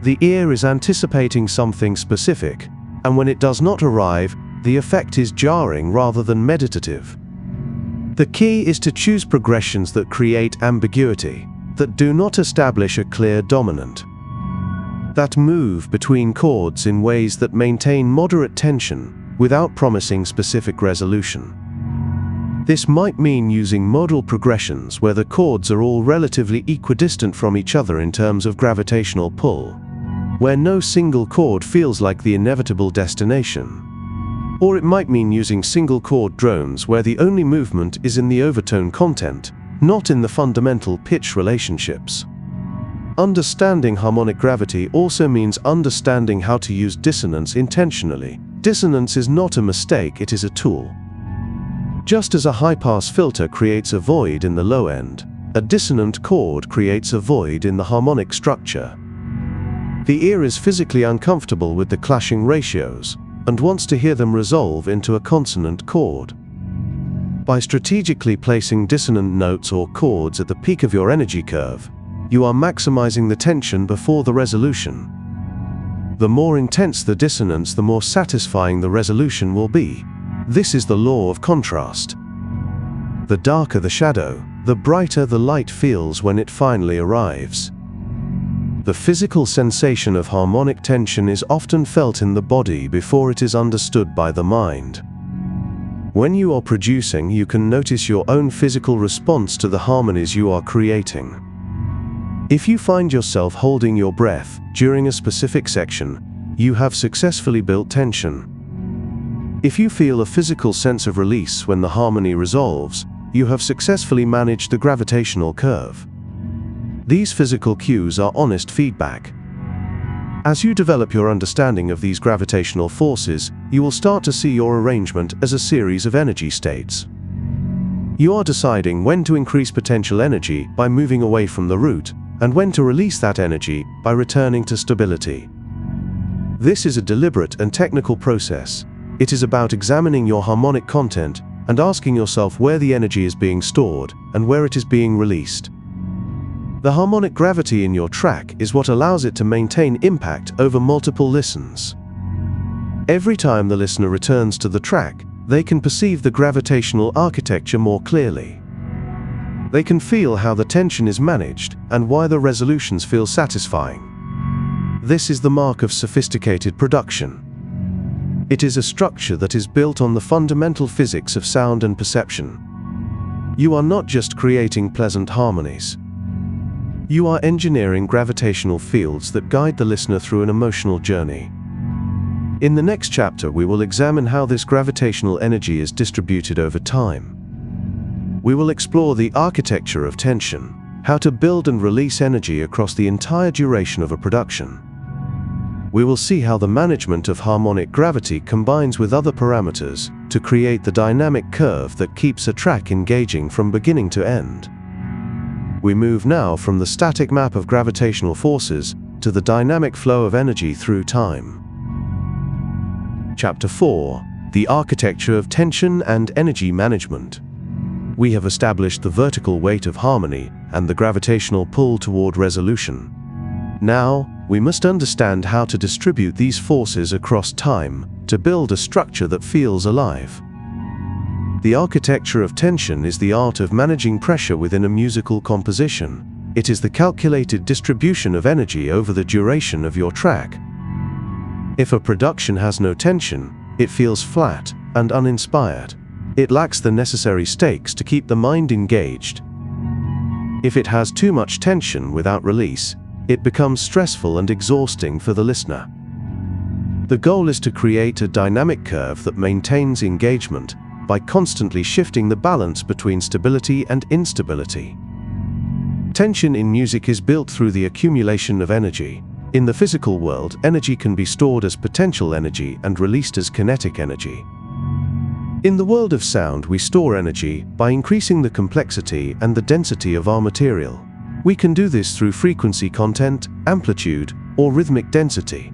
The ear is anticipating something specific, and when it does not arrive, the effect is jarring rather than meditative. The key is to choose progressions that create ambiguity, that do not establish a clear dominant, that move between chords in ways that maintain moderate tension without promising specific resolution. This might mean using modal progressions where the chords are all relatively equidistant from each other in terms of gravitational pull, where no single chord feels like the inevitable destination. Or it might mean using single chord drones where the only movement is in the overtone content, not in the fundamental pitch relationships. Understanding harmonic gravity also means understanding how to use dissonance intentionally. Dissonance is not a mistake, it is a tool. Just as a high-pass filter creates a void in the low end, a dissonant chord creates a void in the harmonic structure. The ear is physically uncomfortable with the clashing ratios and wants to hear them resolve into a consonant chord. By strategically placing dissonant notes or chords at the peak of your energy curve, you are maximizing the tension before the resolution. The more intense the dissonance, the more satisfying the resolution will be. This is the law of contrast. The darker the shadow, the brighter the light feels when it finally arrives. The physical sensation of harmonic tension is often felt in the body before it is understood by the mind. When you are producing, you can notice your own physical response to the harmonies you are creating. If you find yourself holding your breath during a specific section, you have successfully built tension. If you feel a physical sense of release when the harmony resolves, you have successfully managed the gravitational curve. These physical cues are honest feedback. As you develop your understanding of these gravitational forces, you will start to see your arrangement as a series of energy states. You are deciding when to increase potential energy by moving away from the root, and when to release that energy by returning to stability. This is a deliberate and technical process. It is about examining your harmonic content and asking yourself where the energy is being stored and where it is being released. The harmonic gravity in your track is what allows it to maintain impact over multiple listens. Every time the listener returns to the track, they can perceive the gravitational architecture more clearly. They can feel how the tension is managed and why the resolutions feel satisfying. This is the mark of sophisticated production. It is a structure that is built on the fundamental physics of sound and perception. You are not just creating pleasant harmonies. You are engineering gravitational fields that guide the listener through an emotional journey. In the next chapter, we will examine how this gravitational energy is distributed over time. We will explore the architecture of tension, how to build and release energy across the entire duration of a production. we will see how the management of harmonic gravity combines with other parameters to create the dynamic curve that keeps a track engaging from beginning to end. We move now from the static map of gravitational forces to the dynamic flow of energy through time. Chapter 4: The Architecture of Tension and Energy Management. We have established the vertical weight of harmony and the gravitational pull toward resolution. Now, we must understand how to distribute these forces across time to build a structure that feels alive. The architecture of tension is the art of managing pressure within a musical composition. It is the calculated distribution of energy over the duration of your track. If a production has no tension, it feels flat and uninspired. It lacks the necessary stakes to keep the mind engaged. If it has too much tension without release, it becomes stressful and exhausting for the listener. The goal is to create a dynamic curve that maintains engagement by constantly shifting the balance between stability and instability. Tension in music is built through the accumulation of energy. In the physical world, energy can be stored as potential energy and released as kinetic energy. In the world of sound, we store energy by increasing the complexity and the density of our material. We can do this through frequency content, amplitude, or rhythmic density.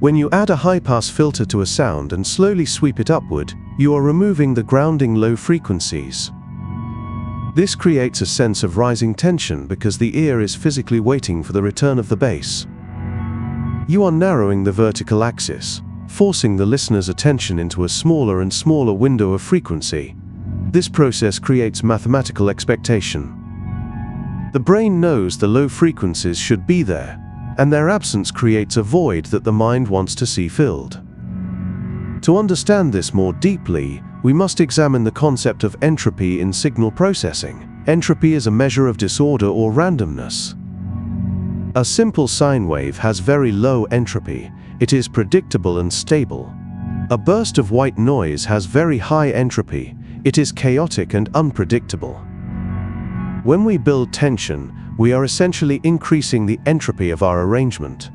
When you add a high-pass filter to a sound and slowly sweep it upward, you are removing the grounding low frequencies. This creates a sense of rising tension because the ear is physically waiting for the return of the bass. You are narrowing the vertical axis, forcing the listener's attention into a smaller and smaller window of frequency. This process creates mathematical expectation. The brain knows the low frequencies should be there, and their absence creates a void that the mind wants to see filled. To understand this more deeply, we must examine the concept of entropy in signal processing. Entropy is a measure of disorder or randomness. A simple sine wave has very low entropy. It is predictable and stable. A burst of white noise has very high entropy. It is chaotic and unpredictable. When we build tension, we are essentially increasing the entropy of our arrangement.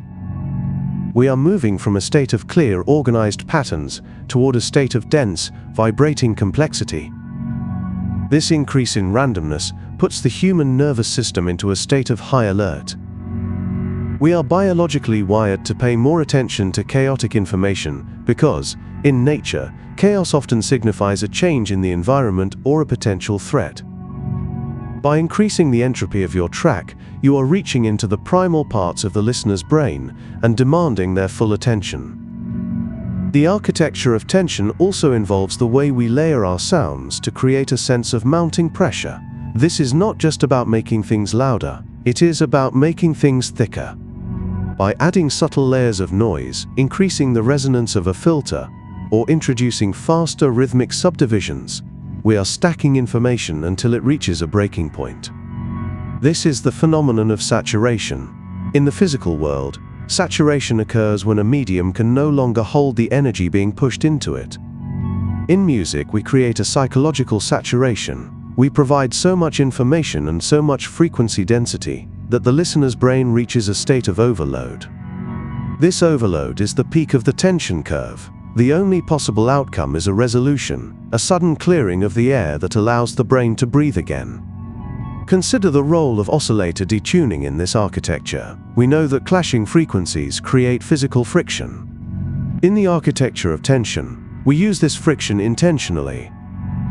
We are moving from a state of clear, organized patterns toward a state of dense, vibrating complexity. This increase in randomness puts the human nervous system into a state of high alert. We are biologically wired to pay more attention to chaotic information because, in nature, chaos often signifies a change in the environment or a potential threat. By increasing the entropy of your track, you are reaching into the primal parts of the listener's brain and demanding their full attention. The architecture of tension also involves the way we layer our sounds to create a sense of mounting pressure. This is not just about making things louder, it is about making things thicker. By adding subtle layers of noise, increasing the resonance of a filter, or introducing faster rhythmic subdivisions, we are stacking information until it reaches a breaking point. This is the phenomenon of saturation. In the physical world, saturation occurs when a medium can no longer hold the energy being pushed into it. In music, we create a psychological saturation. We provide so much information and so much frequency density that the listener's brain reaches a state of overload. This overload is the peak of the tension curve. The only possible outcome is a resolution, a sudden clearing of the air that allows the brain to breathe again. Consider the role of oscillator detuning in this architecture. We know that clashing frequencies create physical friction. In the architecture of tension, we use this friction intentionally.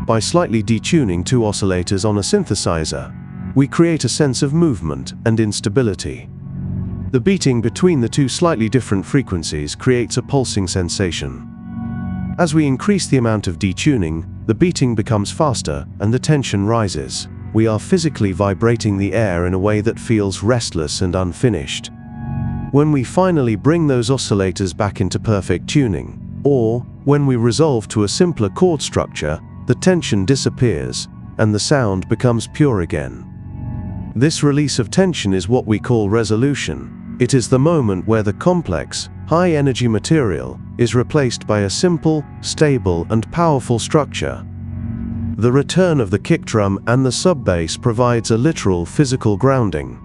By slightly detuning two oscillators on a synthesizer, we create a sense of movement and instability. The beating between the two slightly different frequencies creates a pulsing sensation. As we increase the amount of detuning, the beating becomes faster and the tension rises. We are physically vibrating the air in a way that feels restless and unfinished. When we finally bring those oscillators back into perfect tuning, or when we resolve to a simpler chord structure, the tension disappears and the sound becomes pure again. This release of tension is what we call resolution. It is the moment where the complex, high-energy material is replaced by a simple, stable, and powerful structure. The return of the kick drum and the sub-bass provides a literal physical grounding.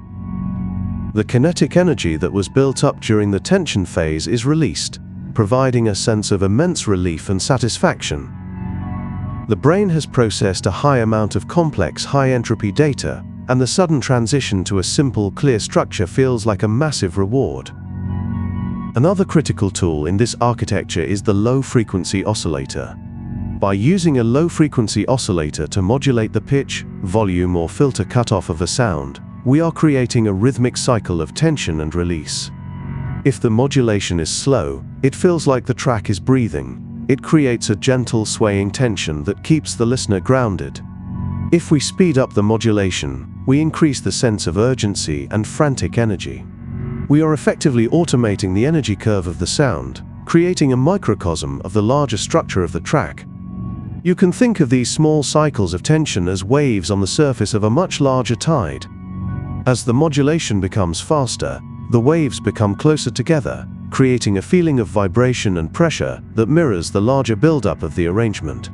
The kinetic energy that was built up during the tension phase is released, providing a sense of immense relief and satisfaction. The brain has processed a high amount of complex, high-entropy data, and the sudden transition to a simple, clear structure feels like a massive reward. Another critical tool in this architecture is the low-frequency oscillator. By using a low-frequency oscillator to modulate the pitch, volume, or filter cutoff of a sound, we are creating a rhythmic cycle of tension and release. If the modulation is slow, it feels like the track is breathing. It creates a gentle swaying tension that keeps the listener grounded. If we speed up the modulation, we increase the sense of urgency and frantic energy. We are effectively automating the energy curve of the sound, creating a microcosm of the larger structure of the track. You can think of these small cycles of tension as waves on the surface of a much larger tide. As the modulation becomes faster, the waves become closer together, creating a feeling of vibration and pressure that mirrors the larger buildup of the arrangement.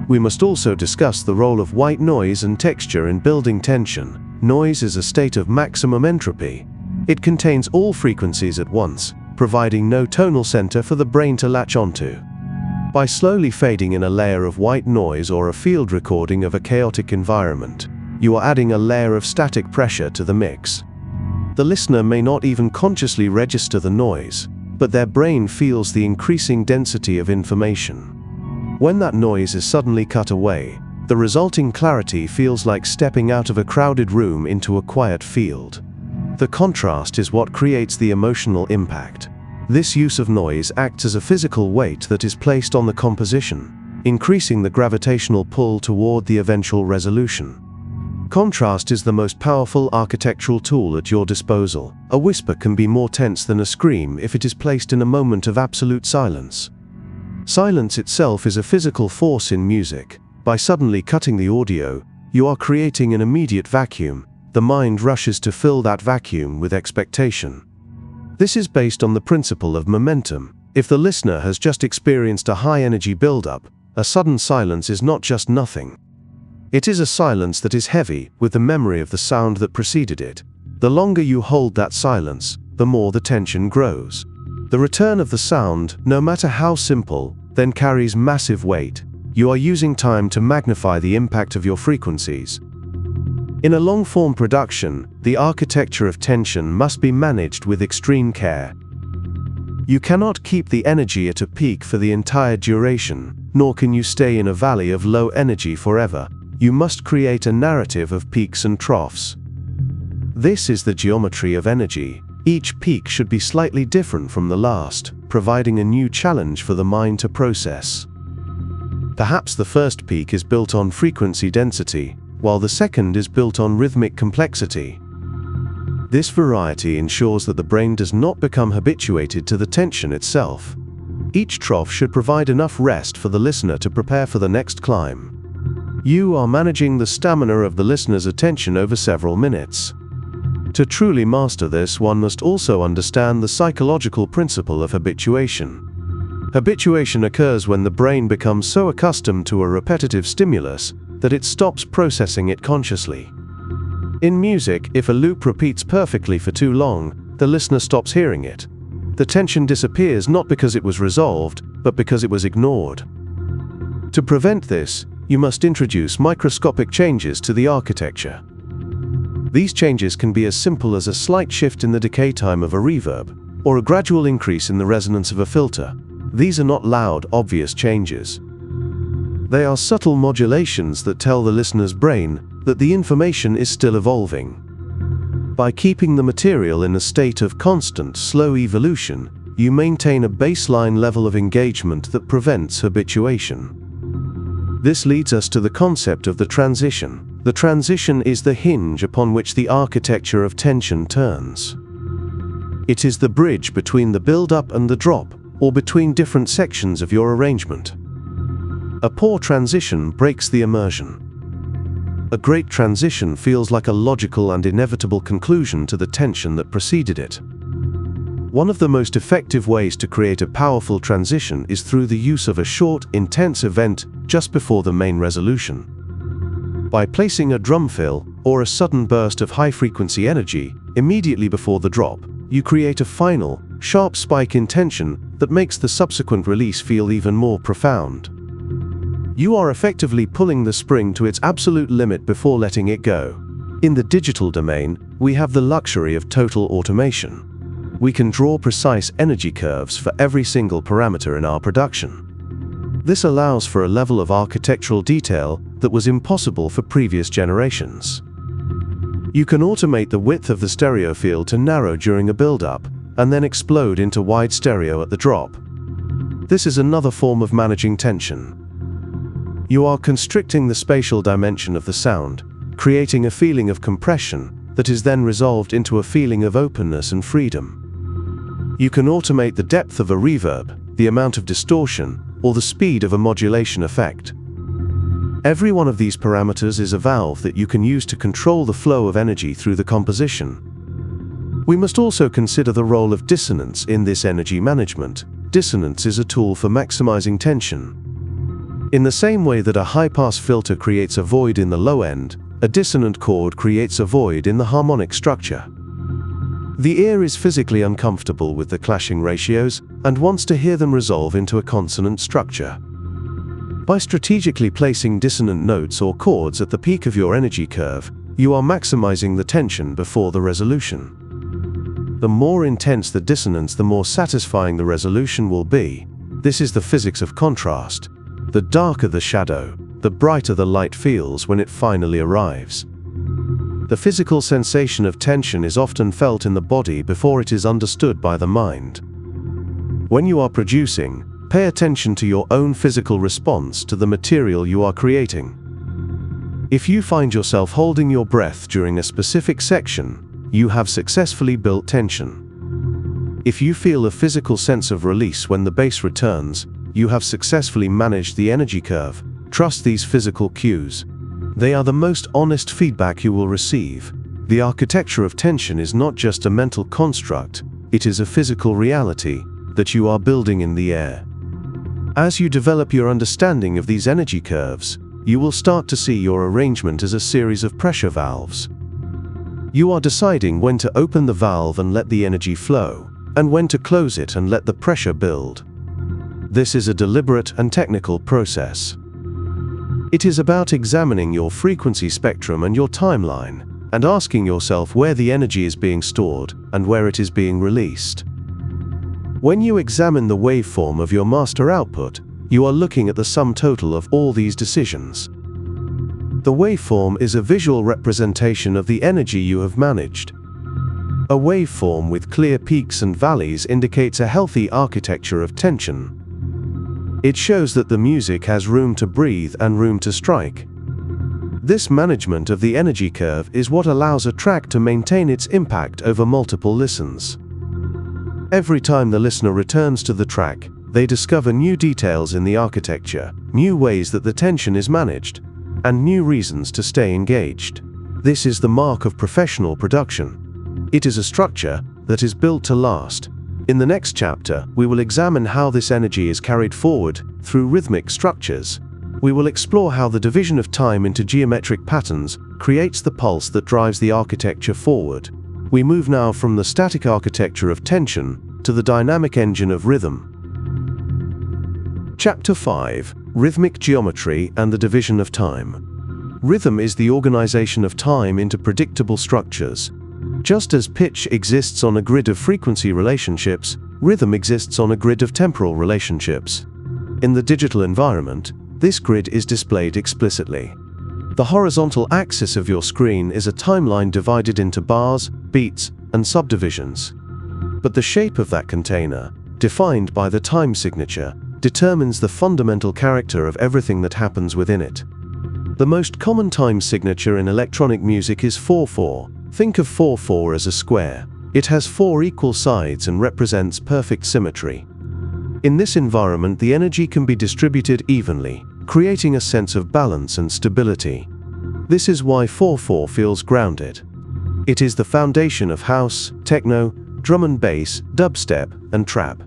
We must also discuss the role of white noise and texture in building tension. Noise is a state of maximum entropy. It contains all frequencies at once, providing no tonal center for the brain to latch onto. By slowly fading in a layer of white noise or a field recording of a chaotic environment, you are adding a layer of static pressure to the mix. The listener may not even consciously register the noise, but their brain feels the increasing density of information. When that noise is suddenly cut away, the resulting clarity feels like stepping out of a crowded room into a quiet field. The contrast is what creates the emotional impact. This use of noise acts as a physical weight that is placed on the composition, increasing the gravitational pull toward the eventual resolution. Contrast is the most powerful architectural tool at your disposal. A whisper can be more tense than a scream if it is placed in a moment of absolute silence. Silence itself is a physical force in music. By suddenly cutting the audio, you are creating an immediate vacuum. The mind rushes to fill that vacuum with expectation. This is based on the principle of momentum. If the listener has just experienced a high-energy buildup, a sudden silence is not just nothing. It is a silence that is heavy with the memory of the sound that preceded it. The longer you hold that silence, the more the tension grows. The return of the sound, no matter how simple, then carries massive weight. You are using time to magnify the impact of your frequencies. In a long-form production, the architecture of tension must be managed with extreme care. You cannot keep the energy at a peak for the entire duration, nor can you stay in a valley of low energy forever. You must create a narrative of peaks and troughs. This is the geometry of energy. Each peak should be slightly different from the last, providing a new challenge for the mind to process. Perhaps the first peak is built on frequency density, while the second is built on rhythmic complexity. This variety ensures that the brain does not become habituated to the tension itself. Each trough should provide enough rest for the listener to prepare for the next climb. You are managing the stamina of the listener's attention over several minutes. To truly master this, one must also understand the psychological principle of habituation. Habituation occurs when the brain becomes so accustomed to a repetitive stimulus that it stops processing it consciously. In music, if a loop repeats perfectly for too long, the listener stops hearing it. The tension disappears not because it was resolved, but because it was ignored. To prevent this, you must introduce microscopic changes to the architecture. These changes can be as simple as a slight shift in the decay time of a reverb, or a gradual increase in the resonance of a filter. These are not loud, obvious changes. They are subtle modulations that tell the listener's brain that the information is still evolving. By keeping the material in a state of constant, slow evolution, you maintain a baseline level of engagement that prevents habituation. This leads us to the concept of the transition. The transition is the hinge upon which the architecture of tension turns. It is the bridge between the build-up and the drop, or between different sections of your arrangement. A poor transition breaks the immersion. A great transition feels like a logical and inevitable conclusion to the tension that preceded it. One of the most effective ways to create a powerful transition is through the use of a short, intense event just before the main resolution. By placing a drum fill or a sudden burst of high-frequency energy, Immediately before the drop, you create a final, sharp spike in tension that makes the subsequent release feel even more profound. You are effectively pulling the spring to its absolute limit before letting it go. In the digital domain, we have the luxury of total automation. We can draw precise energy curves for every single parameter in our production. This allows for a level of architectural detail that was impossible for previous generations. You can automate the width of the stereo field to narrow during a build-up, and then explode into wide stereo at the drop. This is another form of managing tension. You are constricting the spatial dimension of the sound, creating a feeling of compression that is then resolved into a feeling of openness and freedom. You can automate the depth of a reverb, the amount of distortion, or the speed of a modulation effect. Every one of these parameters is a valve that you can use to control the flow of energy through the composition. We must also consider the role of dissonance in this energy management. Dissonance is a tool for maximizing tension. In the same way that a high-pass filter creates a void in the low end, a dissonant chord creates a void in the harmonic structure. The ear is physically uncomfortable with the clashing ratios and wants to hear them resolve into a consonant structure. By strategically placing dissonant notes or chords at the peak of your energy curve, you are maximizing the tension before the resolution. The more intense the dissonance, the more satisfying the resolution will be. This is the physics of contrast. The darker the shadow, the brighter the light feels when it finally arrives. The physical sensation of tension is often felt in the body before it is understood by the mind. When you are producing, pay attention to your own physical response to the material you are creating. If you find yourself holding your breath during a specific section, you have successfully built tension. If you feel a physical sense of release when the bass returns, you have successfully managed the energy curve. Trust these physical cues. They are the most honest feedback you will receive. The architecture of tension is not just a mental construct, it is a physical reality that you are building in the air. As you develop your understanding of these energy curves, you will start to see your arrangement as a series of pressure valves. You are deciding when to open the valve and let the energy flow, and when to close it and let the pressure build. This is a deliberate and technical process. It is about examining your frequency spectrum and your timeline, and asking yourself where the energy is being stored and where it is being released. When you examine the waveform of your master output, you are looking at the sum total of all these decisions. The waveform is a visual representation of the energy you have managed. A waveform with clear peaks and valleys indicates a healthy architecture of tension. It shows that the music has room to breathe and room to strike. This management of the energy curve is what allows a track to maintain its impact over multiple listens. Every time the listener returns to the track, they discover new details in the architecture, new ways that the tension is managed, and new reasons to stay engaged. This is the mark of professional production. It is a structure that is built to last. In the next chapter, we will examine how this energy is carried forward through rhythmic structures. We will explore how the division of time into geometric patterns creates the pulse that drives the architecture forward. We move now from the static architecture of tension to the dynamic engine of rhythm. Chapter 5: Rhythmic Geometry and the Division of Time. Rhythm is the organization of time into predictable structures. Just as pitch exists on a grid of frequency relationships, rhythm exists on a grid of temporal relationships. In the digital environment, this grid is displayed explicitly. The horizontal axis of your screen is a timeline divided into bars, beats, and subdivisions. But the shape of that container, defined by the time signature, determines the fundamental character of everything that happens within it. The most common time signature in electronic music is 4/4. Think of 4/4 as a square. It has 4 equal sides and represents perfect symmetry. In this environment, the energy can be distributed evenly, creating a sense of balance and stability. This is why 4/4 feels grounded. It is the foundation of house, techno, drum and bass, dubstep, and trap.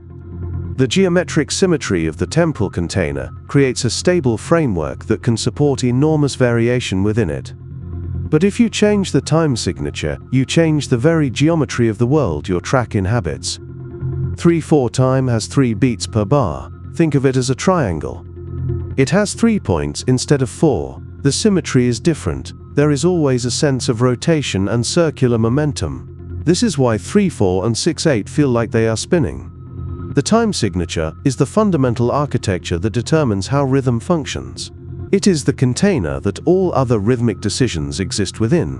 The geometric symmetry of the temporal container creates a stable framework that can support enormous variation within it. But if you change the time signature, you change the very geometry of the world your track inhabits. 3/4 time has 3 beats per bar. Think of it as a triangle. It has 3 points instead of 4. The symmetry is different. There is always a sense of rotation and circular momentum. This is why 3/4 and 6/8 feel like they are spinning. The time signature is the fundamental architecture that determines how rhythm functions. It is the container that all other rhythmic decisions exist within.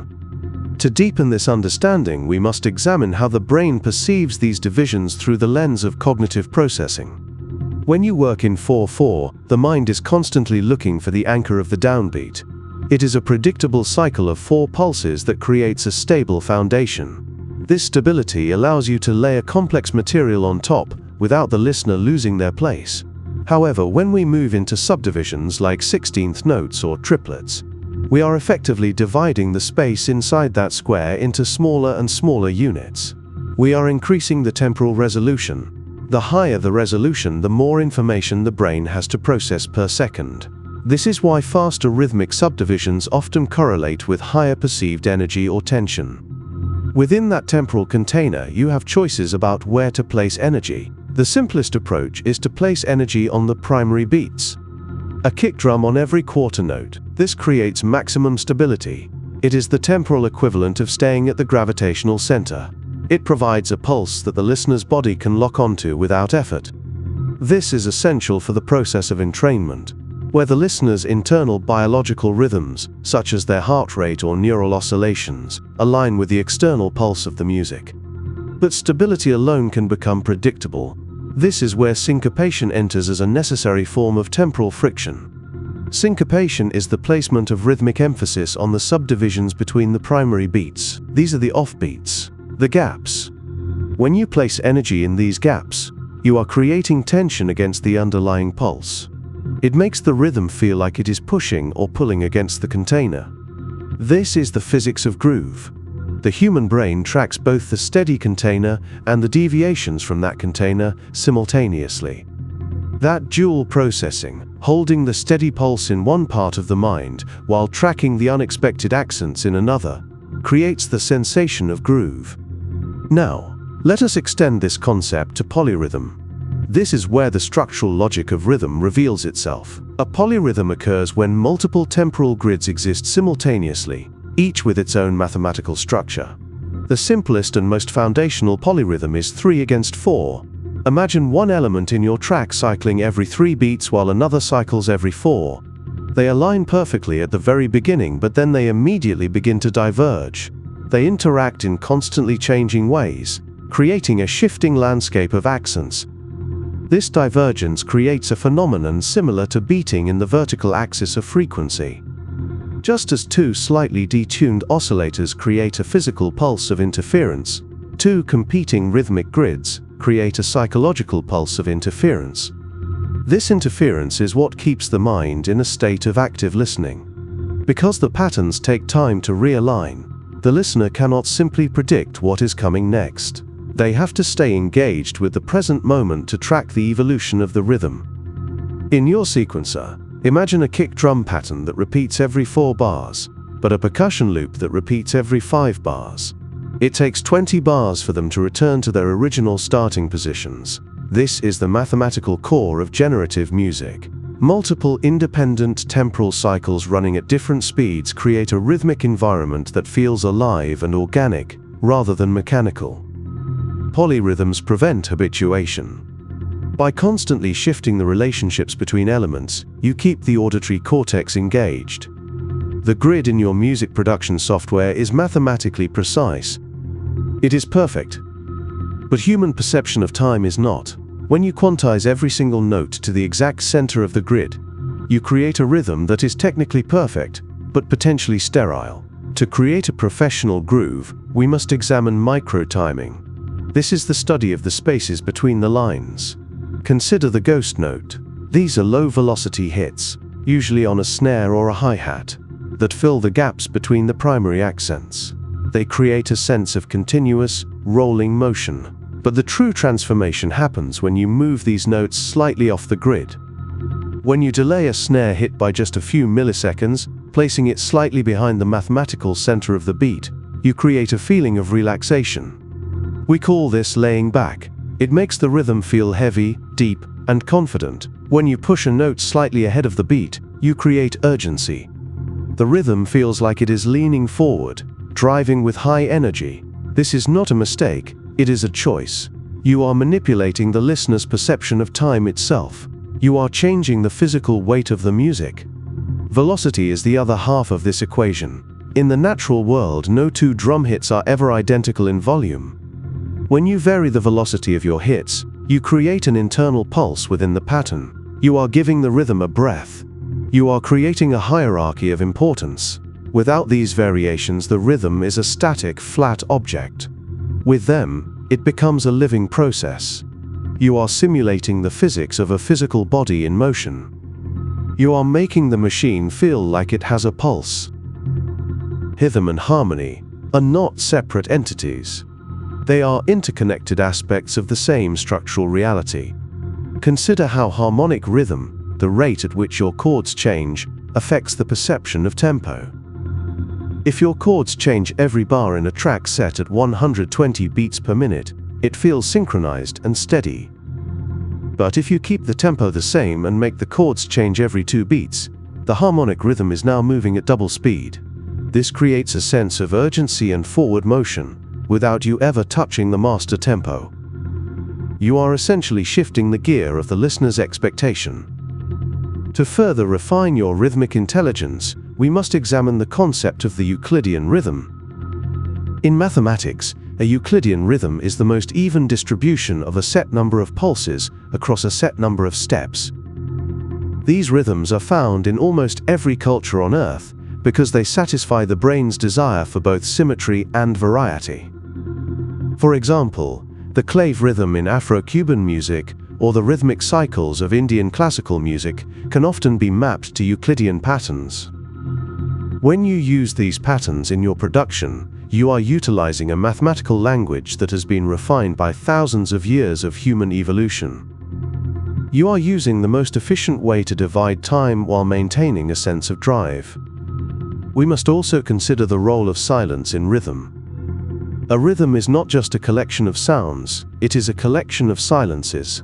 To deepen this understanding, we must examine how the brain perceives these divisions through the lens of cognitive processing. When you work in 4/4, the mind is constantly looking for the anchor of the downbeat. It is a predictable cycle of 4 pulses that creates a stable foundation. This stability allows you to layer complex material on top without the listener losing their place. However, when we move into subdivisions like 16th notes or triplets, we are effectively dividing the space inside that square into smaller and smaller units. We are increasing the temporal resolution. The higher the resolution, the more information the brain has to process per second. This is why faster rhythmic subdivisions often correlate with higher perceived energy or tension. Within that temporal container, you have choices about where to place energy. The simplest approach is to place energy on the primary beats. A kick drum on every quarter note. This creates maximum stability. It is the temporal equivalent of staying at the gravitational center. It provides a pulse that the listener's body can lock onto without effort. This is essential for the process of entrainment, where the listener's internal biological rhythms, such as their heart rate or neural oscillations, align with the external pulse of the music. But stability alone can become predictable. This is where syncopation enters as a necessary form of temporal friction. Syncopation is the placement of rhythmic emphasis on the subdivisions between the primary beats. These are the offbeats, the gaps. When you place energy in these gaps, you are creating tension against the underlying pulse. It makes the rhythm feel like it is pushing or pulling against the container. This is the physics of groove. The human brain tracks both the steady container and the deviations from that container simultaneously. That dual processing, holding the steady pulse in one part of the mind while tracking the unexpected accents in another, creates the sensation of groove. Now, let us extend this concept to polyrhythm. This is where the structural logic of rhythm reveals itself. A polyrhythm occurs when multiple temporal grids exist simultaneously, each with its own mathematical structure. The simplest and most foundational polyrhythm is 3/4. Imagine one element in your track cycling every 3 beats while another cycles every 4. They align perfectly at the very beginning, but then they immediately begin to diverge. They interact in constantly changing ways, creating a shifting landscape of accents. This divergence creates a phenomenon similar to beating in the vertical axis of frequency. Just as 2 slightly detuned oscillators create a physical pulse of interference, 2 competing rhythmic grids create a psychological pulse of interference. This interference is what keeps the mind in a state of active listening. Because the patterns take time to realign, the listener cannot simply predict what is coming next. They have to stay engaged with the present moment to track the evolution of the rhythm. In your sequencer, imagine a kick drum pattern that repeats every 4 bars, but a percussion loop that repeats every 5 bars. It takes 20 bars for them to return to their original starting positions. This is the mathematical core of generative music. Multiple independent temporal cycles running at different speeds create a rhythmic environment that feels alive and organic, rather than mechanical. Polyrhythms prevent habituation. By constantly shifting the relationships between elements, you keep the auditory cortex engaged. The grid in your music production software is mathematically precise. It is perfect. But human perception of time is not. When you quantize every single note to the exact center of the grid, you create a rhythm that is technically perfect, but potentially sterile. To create a professional groove, we must examine micro-timing. This is the study of the spaces between the lines. Consider the ghost note. These are low-velocity hits, usually on a snare or a hi-hat, that fill the gaps between the primary accents. They create a sense of continuous, rolling motion. But the true transformation happens when you move these notes slightly off the grid. When you delay a snare hit by just a few milliseconds, Placing it slightly behind the mathematical center of the beat, you create a feeling of relaxation. We call this laying back. It makes the rhythm feel heavy, deep, and confident. When you push a note slightly ahead of the beat, you create urgency. The rhythm feels like it is leaning forward, driving with high energy. This is not a mistake, it is a choice. You are manipulating the listener's perception of time itself. You are changing the physical weight of the music. Velocity is the other half of this equation. In the natural world, no two drum hits are ever identical in volume. When you vary the velocity of your hits, you create an internal pulse within the pattern. You are giving the rhythm a breath. You are creating a hierarchy of importance. Without these variations, the rhythm is a static, flat object. With them, it becomes a living process. You are simulating the physics of a physical body in motion. You are making the machine feel like it has a pulse. Rhythm and harmony are not separate entities. They are interconnected aspects of the same structural reality. Consider how harmonic rhythm, the rate at which your chords change, affects the perception of tempo. If your chords change every bar in a track set at 120 beats per minute, it feels synchronized and steady. But if you keep the tempo the same and make the chords change every 2 beats, the harmonic rhythm is now moving at double speed. This creates a sense of urgency and forward motion, without you ever touching the master tempo. You are essentially shifting the gear of the listener's expectation. To further refine your rhythmic intelligence, we must examine the concept of the Euclidean rhythm. In mathematics, a Euclidean rhythm is the most even distribution of a set number of pulses across a set number of steps. These rhythms are found in almost every culture on Earth because they satisfy the brain's desire for both symmetry and variety. For example, the clave rhythm in Afro-Cuban music or the rhythmic cycles of Indian classical music can often be mapped to Euclidean patterns. When you use these patterns in your production, you are utilizing a mathematical language that has been refined by thousands of years of human evolution. You are using the most efficient way to divide time while maintaining a sense of drive. We must also consider the role of silence in rhythm. A rhythm is not just a collection of sounds, it is a collection of silences.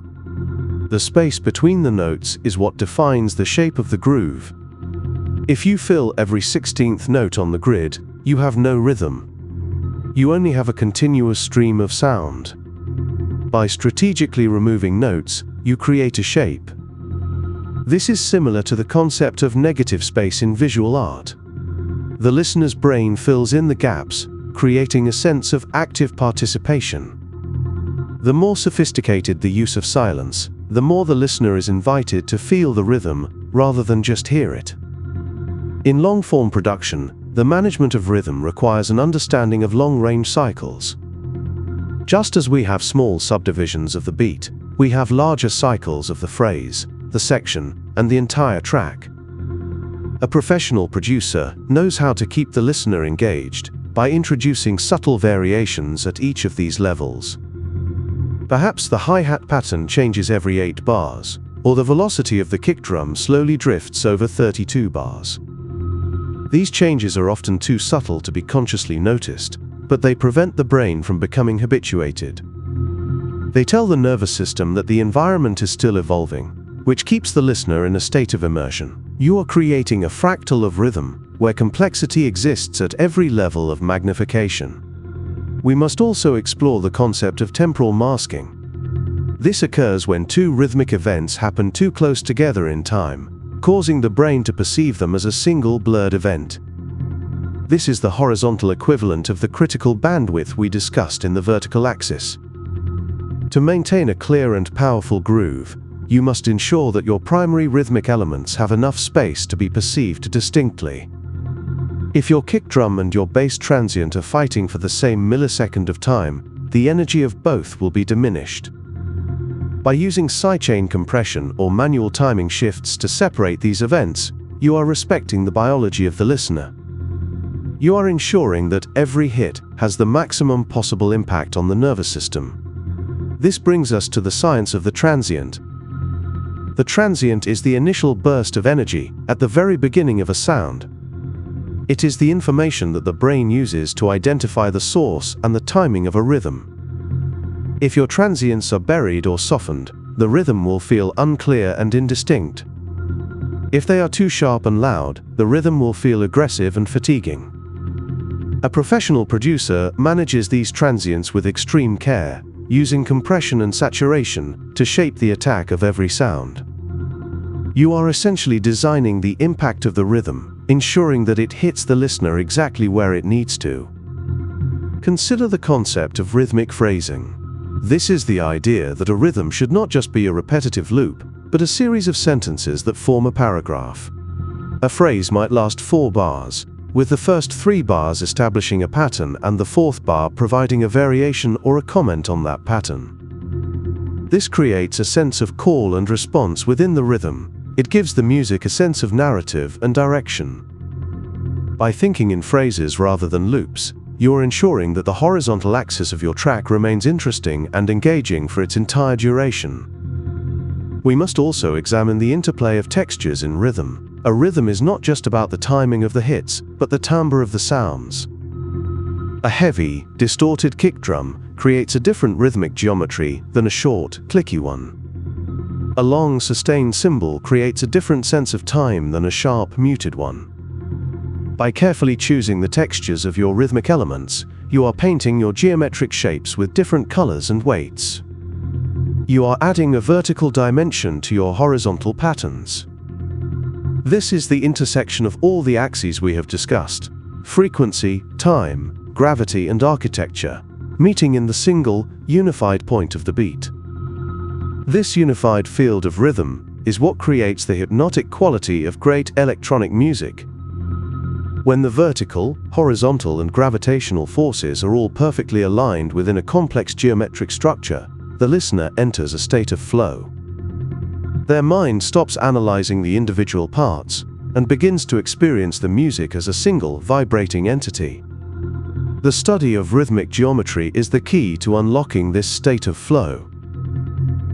The space between the notes is what defines the shape of the groove. If you fill every 16th note on the grid, you have no rhythm. You only have a continuous stream of sound. By strategically removing notes, you create a shape. This is similar to the concept of negative space in visual art. The listener's brain fills in the gaps, creating a sense of active participation. The more sophisticated the use of silence, the more the listener is invited to feel the rhythm rather than just hear it. In long-form production, the management of rhythm requires an understanding of long-range cycles. Just as we have small subdivisions of the beat, we have larger cycles of the phrase, the section, and the entire track. A professional producer knows how to keep the listener engaged by introducing subtle variations at each of these levels. Perhaps the hi-hat pattern changes every 8 bars, or the velocity of the kick drum slowly drifts over 32 bars. These changes are often too subtle to be consciously noticed, but they prevent the brain from becoming habituated. They tell the nervous system that the environment is still evolving, which keeps the listener in a state of immersion. You are creating a fractal of rhythm, where complexity exists at every level of magnification. We must also explore the concept of temporal masking. This occurs when 2 rhythmic events happen too close together in time, causing the brain to perceive them as a single blurred event. This is the horizontal equivalent of the critical bandwidth we discussed in the vertical axis. To maintain a clear and powerful groove, you must ensure that your primary rhythmic elements have enough space to be perceived distinctly. If your kick drum and your bass transient are fighting for the same millisecond of time, the energy of both will be diminished. By using sidechain compression or manual timing shifts to separate these events, you are respecting the biology of the listener. You are ensuring that every hit has the maximum possible impact on the nervous system. This brings us to the science of the transient. The transient is the initial burst of energy at the very beginning of a sound. It is the information that the brain uses to identify the source and the timing of a rhythm. If your transients are buried or softened, the rhythm will feel unclear and indistinct. If they are too sharp and loud, the rhythm will feel aggressive and fatiguing. A professional producer manages these transients with extreme care, using compression and saturation to shape the attack of every sound. You are essentially designing the impact of the rhythm, ensuring that it hits the listener exactly where it needs to. Consider the concept of rhythmic phrasing. This is the idea that a rhythm should not just be a repetitive loop, but a series of sentences that form a paragraph. A phrase might last 4 bars, with the first 3 bars establishing a pattern and the 4th bar providing a variation or a comment on that pattern. This creates a sense of call and response within the rhythm. It gives the music a sense of narrative and direction. By thinking in phrases rather than loops, you are ensuring that the horizontal axis of your track remains interesting and engaging for its entire duration. We must also examine the interplay of textures in rhythm. A rhythm is not just about the timing of the hits, but the timbre of the sounds. A heavy, distorted kick drum creates a different rhythmic geometry than a short, clicky one. A long, sustained cymbal creates a different sense of time than a sharp, muted one. By carefully choosing the textures of your rhythmic elements, you are painting your geometric shapes with different colors and weights. You are adding a vertical dimension to your horizontal patterns. This is the intersection of all the axes we have discussed: frequency, time, gravity, and architecture, meeting in the single, unified point of the beat. This unified field of rhythm is what creates the hypnotic quality of great electronic music. When the vertical, horizontal, and gravitational forces are all perfectly aligned within a complex geometric structure, the listener enters a state of flow. Their mind stops analyzing the individual parts and begins to experience the music as a single, vibrating entity. The study of rhythmic geometry is the key to unlocking this state of flow.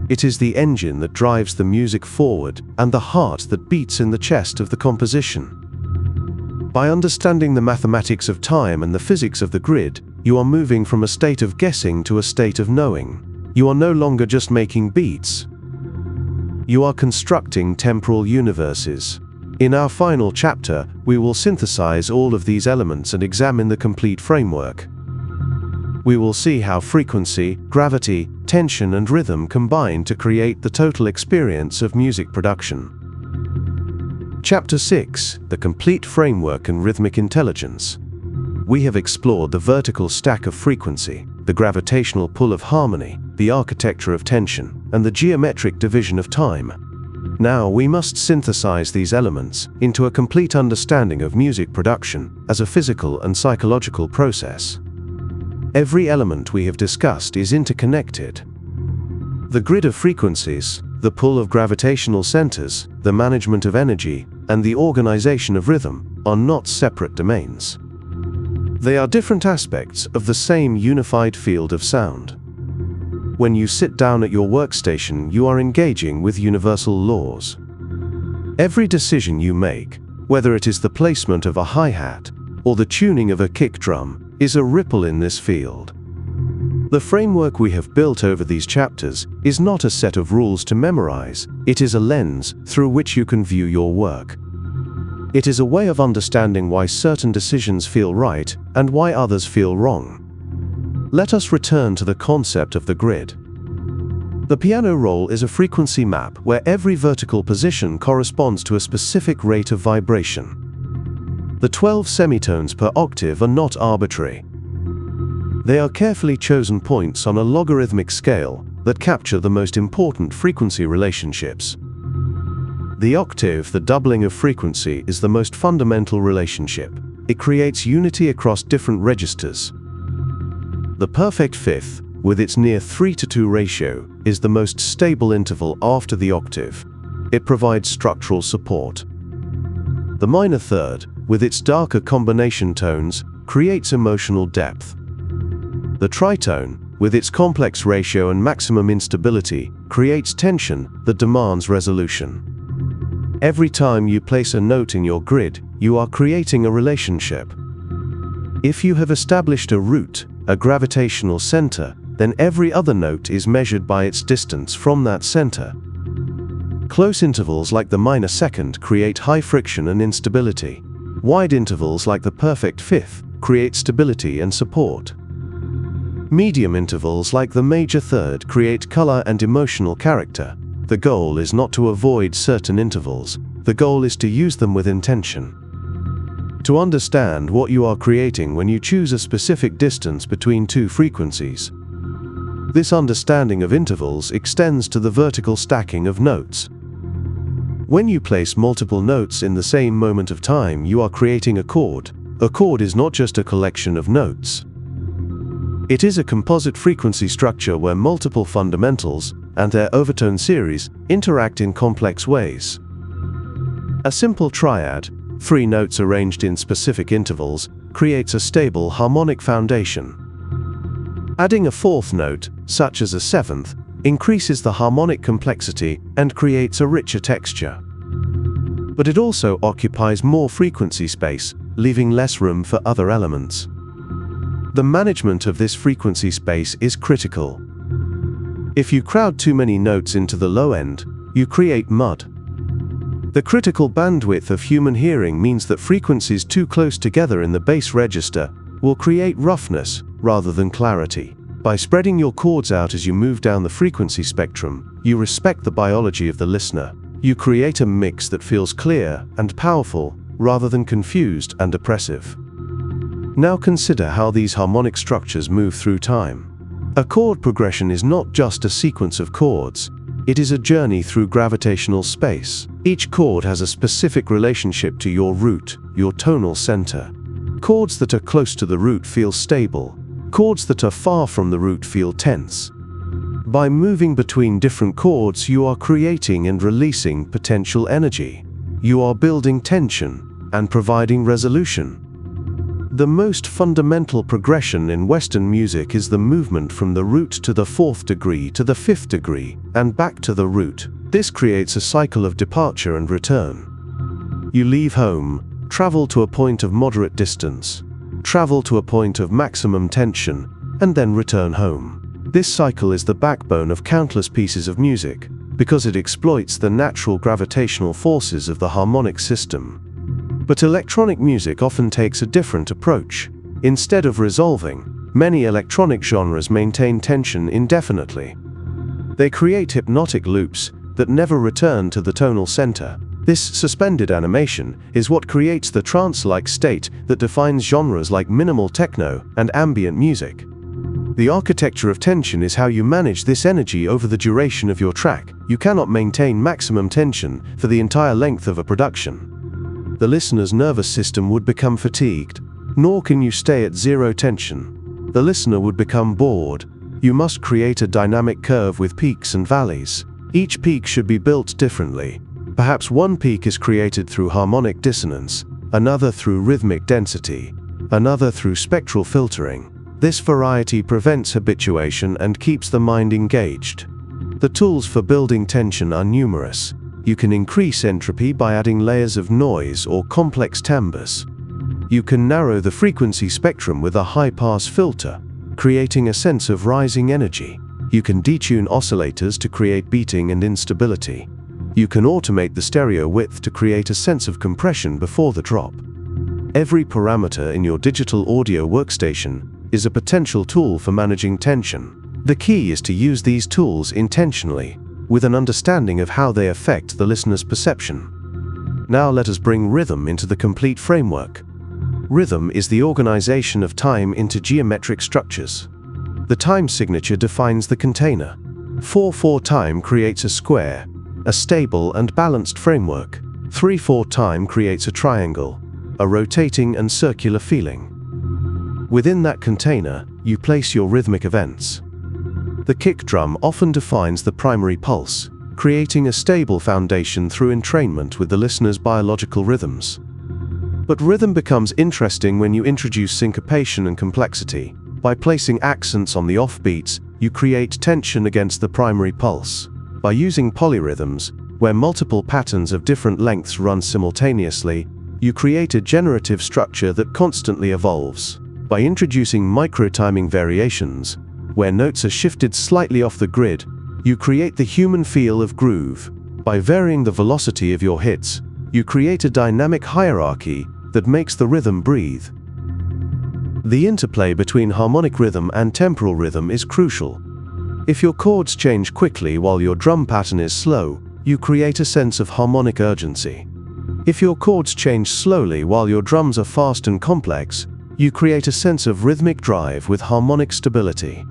It is the engine that drives the music forward and the heart that beats in the chest of the composition. By understanding the mathematics of time and the physics of the grid, you are moving from a state of guessing to a state of knowing. You are no longer just making beats. You are constructing temporal universes. In our final chapter, we will synthesize all of these elements and examine the complete framework. We will see how frequency, gravity, tension, and rhythm combine to create the total experience of music production. Chapter 6: The Complete Framework and Rhythmic Intelligence. We have explored the vertical stack of frequency, the gravitational pull of harmony, the architecture of tension, and the geometric division of time. Now we must synthesize these elements into a complete understanding of music production as a physical and psychological process. Every element we have discussed is interconnected. The grid of frequencies, the pull of gravitational centers, the management of energy, and the organization of rhythm are not separate domains. They are different aspects of the same unified field of sound. When you sit down at your workstation, you are engaging with universal laws. Every decision you make, whether it is the placement of a hi-hat or the tuning of a kick drum, is a ripple in this field. The framework we have built over these chapters is not a set of rules to memorize, it is a lens through which you can view your work. It is a way of understanding why certain decisions feel right and why others feel wrong. Let us return to the concept of the grid. The piano roll is a frequency map where every vertical position corresponds to a specific rate of vibration. The 12 semitones per octave are not arbitrary. They are carefully chosen points on a logarithmic scale that capture the most important frequency relationships. The octave, the doubling of frequency, is the most fundamental relationship. It creates unity across different registers. The perfect fifth, with its near 3:2 ratio, is the most stable interval after the octave. It provides structural support. The minor third, with its darker combination tones, creates emotional depth. The tritone, with its complex ratio and maximum instability, creates tension that demands resolution. Every time you place a note in your grid, you are creating a relationship. If you have established a root, a gravitational center, then every other note is measured by its distance from that center. Close intervals like the minor second create high friction and instability. Wide intervals like the perfect fifth create stability and support. Medium intervals like the major third create color and emotional character. The goal is not to avoid certain intervals. The goal is to use them with intention. To understand what you are creating when you choose a specific distance between two frequencies. This understanding of intervals extends to the vertical stacking of notes. When you place multiple notes in the same moment of time, you are creating a chord. A chord is not just a collection of notes. It is a composite frequency structure where multiple fundamentals and their overtone series interact in complex ways. A simple triad, 3 notes arranged in specific intervals, creates a stable harmonic foundation. Adding a 4th note, such as a 7th, increases the harmonic complexity and creates a richer texture. But it also occupies more frequency space, leaving less room for other elements. The management of this frequency space is critical. If you crowd too many notes into the low end, you create mud. The critical bandwidth of human hearing means that frequencies too close together in the bass register will create roughness rather than clarity. By spreading your chords out as you move down the frequency spectrum, you respect the biology of the listener. You create a mix that feels clear and powerful rather than confused and oppressive. Now consider how these harmonic structures move through time. A chord progression is not just a sequence of chords. It is a journey through gravitational space. Each chord has a specific relationship to your root, your tonal center. Chords that are close to the root feel stable. Chords that are far from the root feel tense. By moving between different chords, you are creating and releasing potential energy. You are building tension and providing resolution. The most fundamental progression in Western music is the movement from the root to the 4th degree to the 5th degree, and back to the root. This creates a cycle of departure and return. You leave home, travel to a point of moderate distance, travel to a point of maximum tension, and then return home. This cycle is the backbone of countless pieces of music, because it exploits the natural gravitational forces of the harmonic system. But electronic music often takes a different approach. Instead of resolving, many electronic genres maintain tension indefinitely. They create hypnotic loops that never return to the tonal center. This suspended animation is what creates the trance-like state that defines genres like minimal techno and ambient music. The architecture of tension is how you manage this energy over the duration of your track. You cannot maintain maximum tension for the entire length of a production. The listener's nervous system would become fatigued, nor can you stay at zero tension. The listener would become bored. You must create a dynamic curve with peaks and valleys. Each peak should be built differently. Perhaps one peak is created through harmonic dissonance, another through rhythmic density, another through spectral filtering. This variety prevents habituation and keeps the mind engaged. The tools for building tension are numerous. You can increase entropy by adding layers of noise or complex timbres. You can narrow the frequency spectrum with a high-pass filter, creating a sense of rising energy. You can detune oscillators to create beating and instability. You can automate the stereo width to create a sense of compression before the drop. Every parameter in your digital audio workstation is a potential tool for managing tension. The key is to use these tools intentionally, with an understanding of how they affect the listener's perception. Now let us bring rhythm into the complete framework. Rhythm is the organization of time into geometric structures. The time signature defines the container. 4/4 time creates a square, a stable and balanced framework. 3/4 time creates a triangle, a rotating and circular feeling. Within that container, you place your rhythmic events. The kick drum often defines the primary pulse, creating a stable foundation through entrainment with the listener's biological rhythms. But rhythm becomes interesting when you introduce syncopation and complexity. By placing accents on the offbeats, you create tension against the primary pulse. By using polyrhythms, where multiple patterns of different lengths run simultaneously, you create a generative structure that constantly evolves. By introducing micro-timing variations, where notes are shifted slightly off the grid, you create the human feel of groove. By varying the velocity of your hits, you create a dynamic hierarchy that makes the rhythm breathe. The interplay between harmonic rhythm and temporal rhythm is crucial. If your chords change quickly while your drum pattern is slow, you create a sense of harmonic urgency. If your chords change slowly while your drums are fast and complex, you create a sense of rhythmic drive with harmonic stability.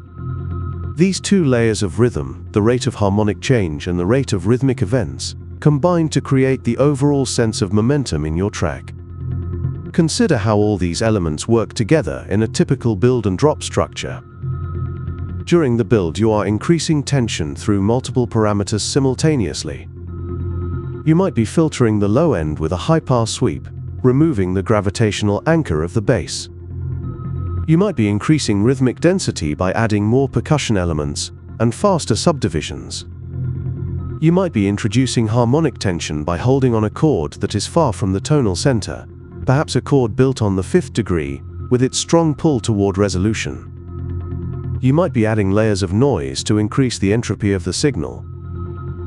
These two layers of rhythm, the rate of harmonic change and the rate of rhythmic events, combine to create the overall sense of momentum in your track. Consider how all these elements work together in a typical build and drop structure. During the build, you are increasing tension through multiple parameters simultaneously. You might be filtering the low end with a high-pass sweep, removing the gravitational anchor of the bass. You might be increasing rhythmic density by adding more percussion elements and faster subdivisions. You might be introducing harmonic tension by holding on a chord that is far from the tonal center, perhaps a chord built on the fifth degree with its strong pull toward resolution. You might be adding layers of noise to increase the entropy of the signal.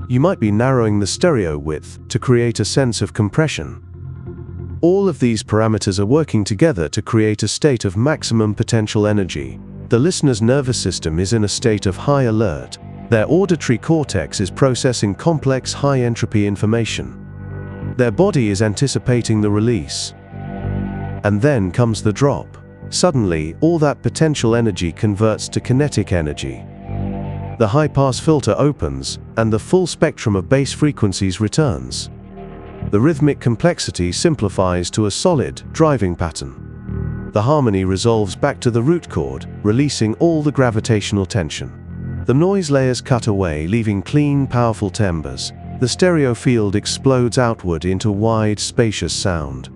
You might be narrowing the stereo width to create a sense of compression. All of these parameters are working together to create a state of maximum potential energy. The listener's nervous system is in a state of high alert. Their auditory cortex is processing complex high-entropy information. Their body is anticipating the release. And then comes the drop. Suddenly, all that potential energy converts to kinetic energy. The high-pass filter opens, and the full spectrum of bass frequencies returns. The rhythmic complexity simplifies to a solid, driving pattern. The harmony resolves back to the root chord, releasing all the gravitational tension. The noise layers cut away, leaving clean, powerful timbres. The stereo field explodes outward into wide, spacious sound.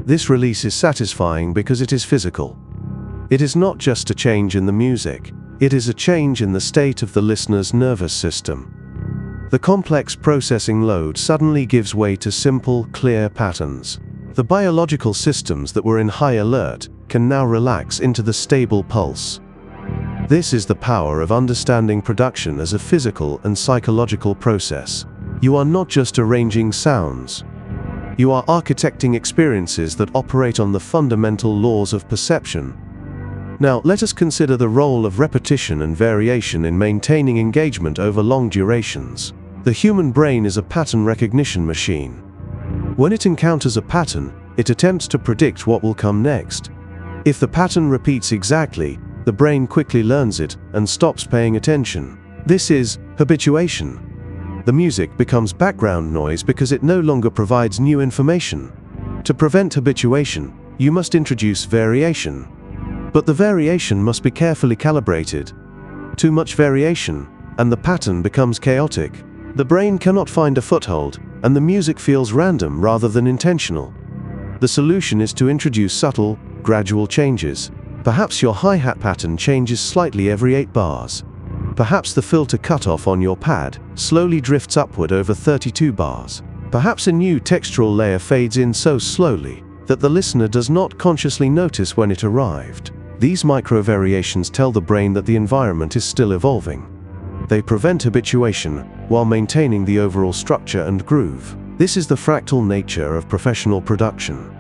This release is satisfying because it is physical. It is not just a change in the music, it is a change in the state of the listener's nervous system. The complex processing load suddenly gives way to simple, clear patterns. The biological systems that were in high alert can now relax into the stable pulse. This is the power of understanding production as a physical and psychological process. You are not just arranging sounds. You are architecting experiences that operate on the fundamental laws of perception. Now, let us consider the role of repetition and variation in maintaining engagement over long durations. The human brain is a pattern recognition machine. When it encounters a pattern, it attempts to predict what will come next. If the pattern repeats exactly, the brain quickly learns it and stops paying attention. This is habituation. The music becomes background noise because it no longer provides new information. To prevent habituation, you must introduce variation. But the variation must be carefully calibrated. Too much variation, and the pattern becomes chaotic. The brain cannot find a foothold, and the music feels random rather than intentional. The solution is to introduce subtle, gradual changes. Perhaps your hi-hat pattern changes slightly every 8 bars. Perhaps the filter cutoff on your pad slowly drifts upward over 32 bars. Perhaps a new textural layer fades in so slowly that the listener does not consciously notice when it arrived. These micro-variations tell the brain that the environment is still evolving. They prevent habituation while maintaining the overall structure and groove. This is the fractal nature of professional production.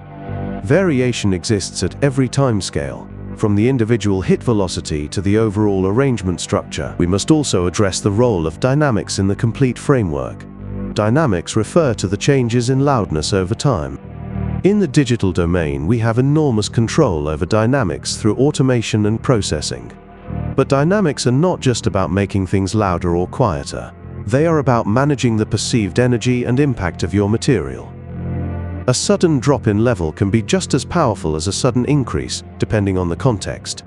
Variation exists at every time scale, from the individual hit velocity to the overall arrangement structure. We must also address the role of dynamics in the complete framework. Dynamics refer to the changes in loudness over time. In the digital domain, we have enormous control over dynamics through automation and processing. But dynamics are not just about making things louder or quieter. They are about managing the perceived energy and impact of your material. A sudden drop in level can be just as powerful as a sudden increase, depending on the context.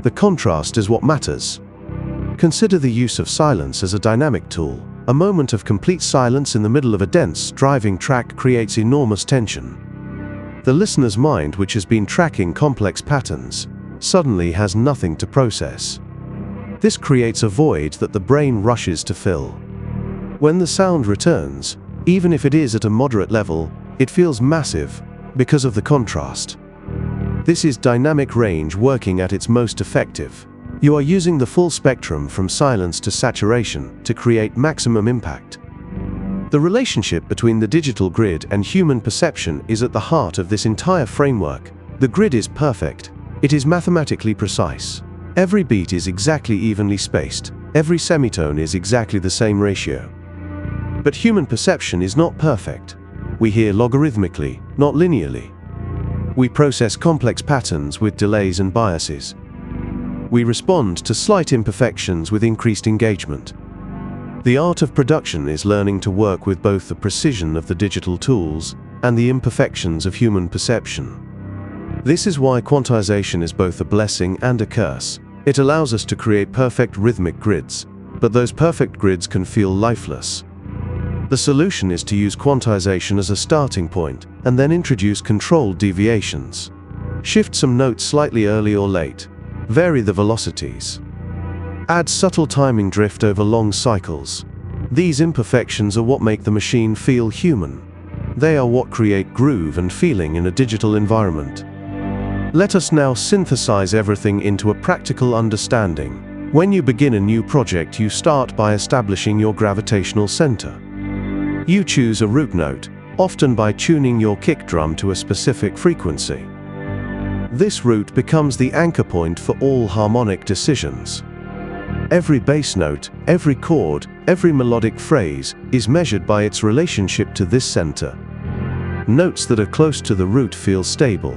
The contrast is what matters. Consider the use of silence as a dynamic tool. A moment of complete silence in the middle of a dense, driving track creates enormous tension. The listener's mind, which has been tracking complex patterns, suddenly has nothing to process. This creates a void that the brain rushes to fill. When the sound returns, even if it is at a moderate level, it feels massive because of the contrast. This is dynamic range working at its most effective. You are using the full spectrum from silence to saturation to create maximum impact. The relationship between the digital grid and human perception is at the heart of this entire framework. The grid is perfect. It is mathematically precise. Every beat is exactly evenly spaced. Every semitone is exactly the same ratio. But human perception is not perfect. We hear logarithmically, not linearly. We process complex patterns with delays and biases. We respond to slight imperfections with increased engagement. The art of production is learning to work with both the precision of the digital tools and the imperfections of human perception. This is why quantization is both a blessing and a curse. It allows us to create perfect rhythmic grids, but those perfect grids can feel lifeless. The solution is to use quantization as a starting point and then introduce controlled deviations. Shift some notes slightly early or late. Vary the velocities. Add subtle timing drift over long cycles. These imperfections are what make the machine feel human. They are what create groove and feeling in a digital environment. Let us now synthesize everything into a practical understanding. When you begin a new project, you start by establishing your gravitational center. You choose a root note, often by tuning your kick drum to a specific frequency. This root becomes the anchor point for all harmonic decisions. Every bass note, every chord, every melodic phrase is measured by its relationship to this center. Notes that are close to the root feel stable.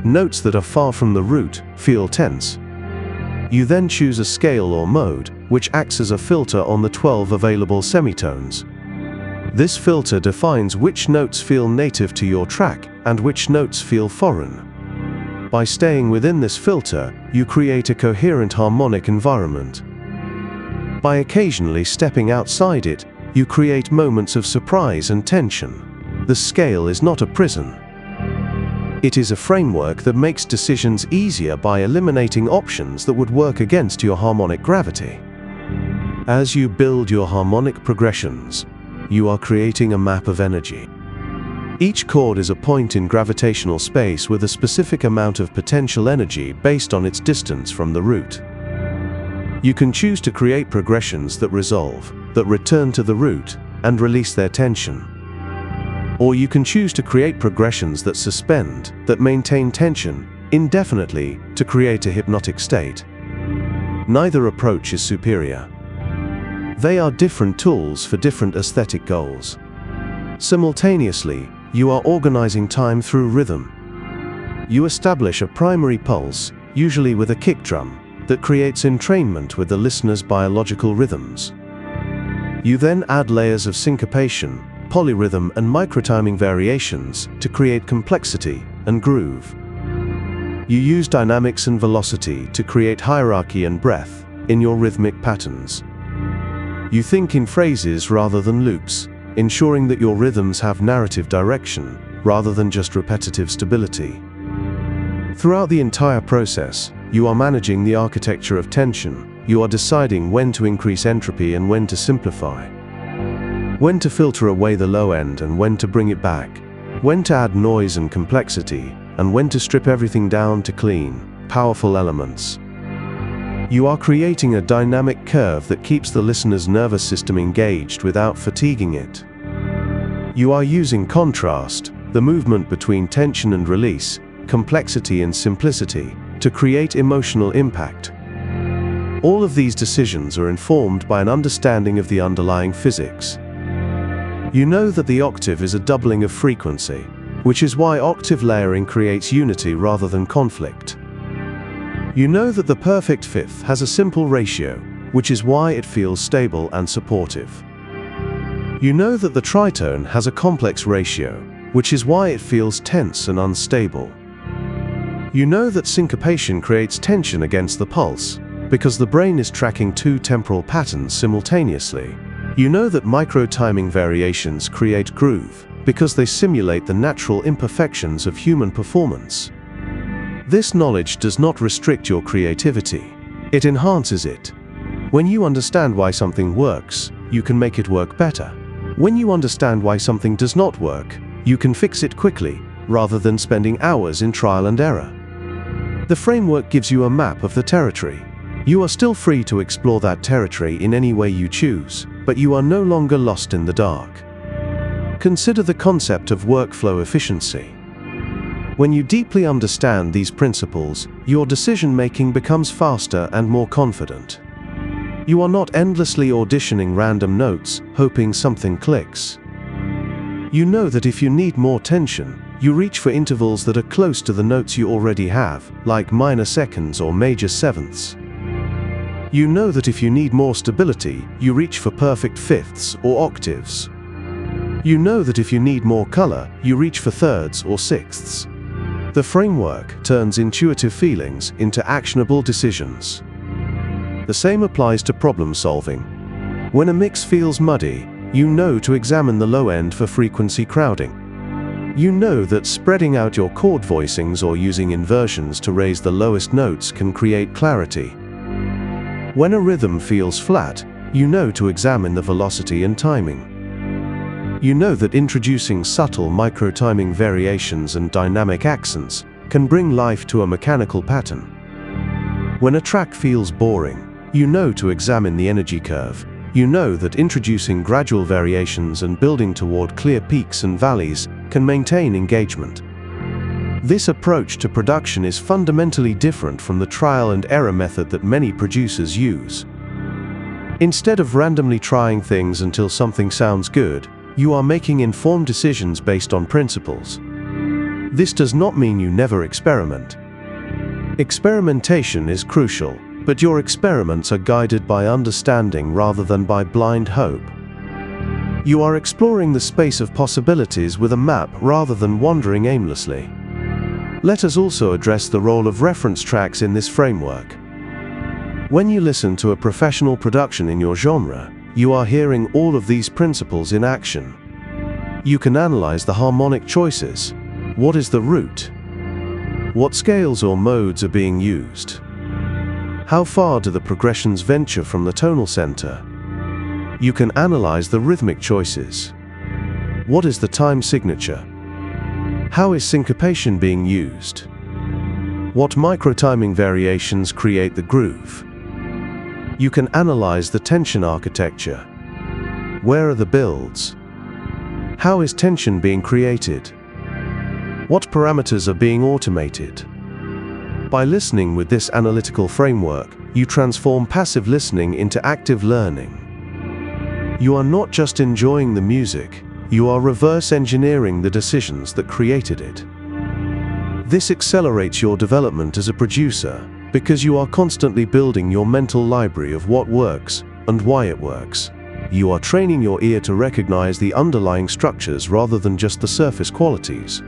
Notes that are far from the root feel tense. You then choose a scale or mode, which acts as a filter on the 12 available semitones. This filter defines which notes feel native to your track and which notes feel foreign. By staying within this filter, you create a coherent harmonic environment. By occasionally stepping outside it, you create moments of surprise and tension. The scale is not a prison. It is a framework that makes decisions easier by eliminating options that would work against your harmonic gravity. As you build your harmonic progressions, you are creating a map of energy. Each chord is a point in gravitational space with a specific amount of potential energy based on its distance from the root. You can choose to create progressions that resolve, that return to the root, and release their tension. Or you can choose to create progressions that suspend, that maintain tension indefinitely to create a hypnotic state. Neither approach is superior. They are different tools for different aesthetic goals. Simultaneously, you are organizing time through rhythm. You establish a primary pulse, usually with a kick drum, that creates entrainment with the listener's biological rhythms. You then add layers of syncopation, polyrhythm and microtiming variations to create complexity and groove. You use dynamics and velocity to create hierarchy and breadth in your rhythmic patterns. You think in phrases rather than loops, ensuring that your rhythms have narrative direction rather than just repetitive stability. Throughout the entire process, you are managing the architecture of tension. You are deciding when to increase entropy and when to simplify. When to filter away the low end and when to bring it back. When to add noise and complexity, and when to strip everything down to clean, powerful elements. You are creating a dynamic curve that keeps the listener's nervous system engaged without fatiguing it. You are using contrast, the movement between tension and release, complexity and simplicity, to create emotional impact. All of these decisions are informed by an understanding of the underlying physics. You know that the octave is a doubling of frequency, which is why octave layering creates unity rather than conflict. You know that the perfect fifth has a simple ratio, which is why it feels stable and supportive. You know that the tritone has a complex ratio, which is why it feels tense and unstable. You know that syncopation creates tension against the pulse, because the brain is tracking two temporal patterns simultaneously. You know that micro-timing variations create groove, because they simulate the natural imperfections of human performance. This knowledge does not restrict your creativity. It enhances it. When you understand why something works, you can make it work better. When you understand why something does not work, you can fix it quickly, rather than spending hours in trial and error. The framework gives you a map of the territory. You are still free to explore that territory in any way you choose, but you are no longer lost in the dark. Consider the concept of workflow efficiency. When you deeply understand these principles, your decision-making becomes faster and more confident. You are not endlessly auditioning random notes, hoping something clicks. You know that if you need more tension, you reach for intervals that are close to the notes you already have, like minor seconds or major sevenths. You know that if you need more stability, you reach for perfect fifths or octaves. You know that if you need more color, you reach for thirds or sixths. The framework turns intuitive feelings into actionable decisions. The same applies to problem solving. When a mix feels muddy, you know to examine the low end for frequency crowding. You know that spreading out your chord voicings or using inversions to raise the lowest notes can create clarity. When a rhythm feels flat, you know to examine the velocity and timing. You know that introducing subtle micro-timing variations and dynamic accents can bring life to a mechanical pattern. When a track feels boring, you know to examine the energy curve. You know that introducing gradual variations and building toward clear peaks and valleys can maintain engagement. This approach to production is fundamentally different from the trial and error method that many producers use. Instead of randomly trying things until something sounds good, you are making informed decisions based on principles. This does not mean you never experiment. Experimentation is crucial, but your experiments are guided by understanding rather than by blind hope. You are exploring the space of possibilities with a map rather than wandering aimlessly. Let us also address the role of reference tracks in this framework. When you listen to a professional production in your genre, you are hearing all of these principles in action. You can analyze the harmonic choices. What is the root? What scales or modes are being used? How far do the progressions venture from the tonal center? You can analyze the rhythmic choices. What is the time signature? How is syncopation being used? What micro-timing variations create the groove? You can analyze the tension architecture. Where are the builds? How is tension being created? What parameters are being automated? By listening with this analytical framework, you transform passive listening into active learning. You are not just enjoying the music, you are reverse engineering the decisions that created it. This accelerates your development as a producer, because you are constantly building your mental library of what works and why it works. You are training your ear to recognize the underlying structures rather than just the surface qualities.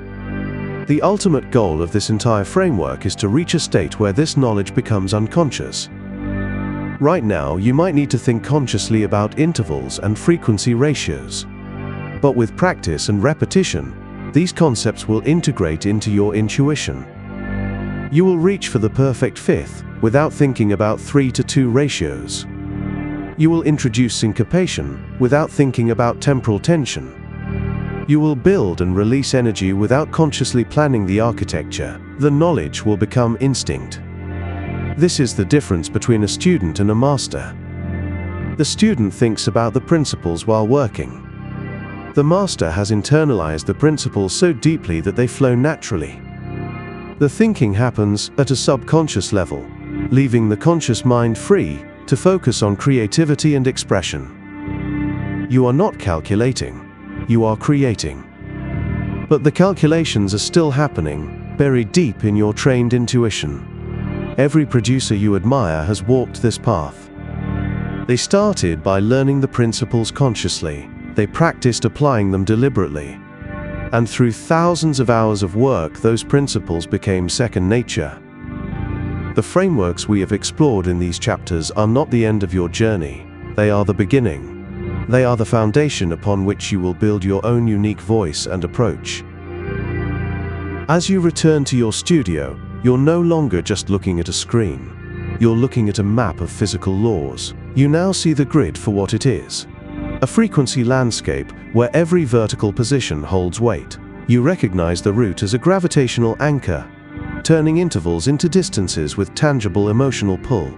The ultimate goal of this entire framework is to reach a state where this knowledge becomes unconscious. Right now, you might need to think consciously about intervals and frequency ratios. But with practice and repetition, these concepts will integrate into your intuition. You will reach for the perfect fifth without thinking about 3:2 ratios. You will introduce syncopation without thinking about temporal tension. You will build and release energy without consciously planning the architecture. The knowledge will become instinct. This is the difference between a student and a master. The student thinks about the principles while working. The master has internalized the principles so deeply that they flow naturally. The thinking happens at a subconscious level, leaving the conscious mind free to focus on creativity and expression. You are not calculating. You are creating. But the calculations are still happening, buried deep in your trained intuition. Every producer you admire has walked this path. They started by learning the principles consciously. They practiced applying them deliberately. And through thousands of hours of work, those principles became second nature. The frameworks we have explored in these chapters are not the end of your journey. They are the beginning. They are the foundation upon which you will build your own unique voice and approach. As you return to your studio, you're no longer just looking at a screen. You're looking at a map of physical laws. You now see the grid for what it is. A frequency landscape where every vertical position holds weight. You recognize the root as a gravitational anchor, turning intervals into distances with tangible emotional pull.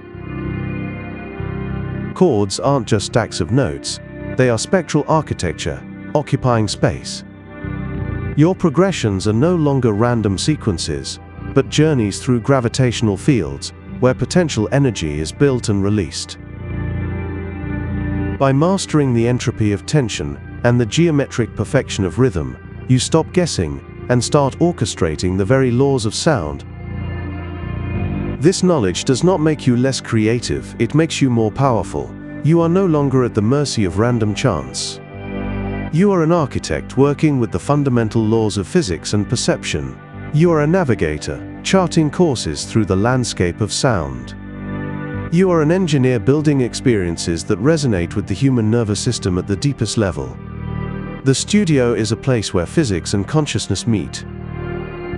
Chords aren't just stacks of notes, they are spectral architecture, occupying space. Your progressions are no longer random sequences, but journeys through gravitational fields where potential energy is built and released. By mastering the entropy of tension and the geometric perfection of rhythm, you stop guessing and start orchestrating the very laws of sound. This knowledge does not make you less creative, it makes you more powerful. You are no longer at the mercy of random chance. You are an architect working with the fundamental laws of physics and perception. You are a navigator, charting courses through the landscape of sound. You are an engineer building experiences that resonate with the human nervous system at the deepest level. The studio is a place where physics and consciousness meet.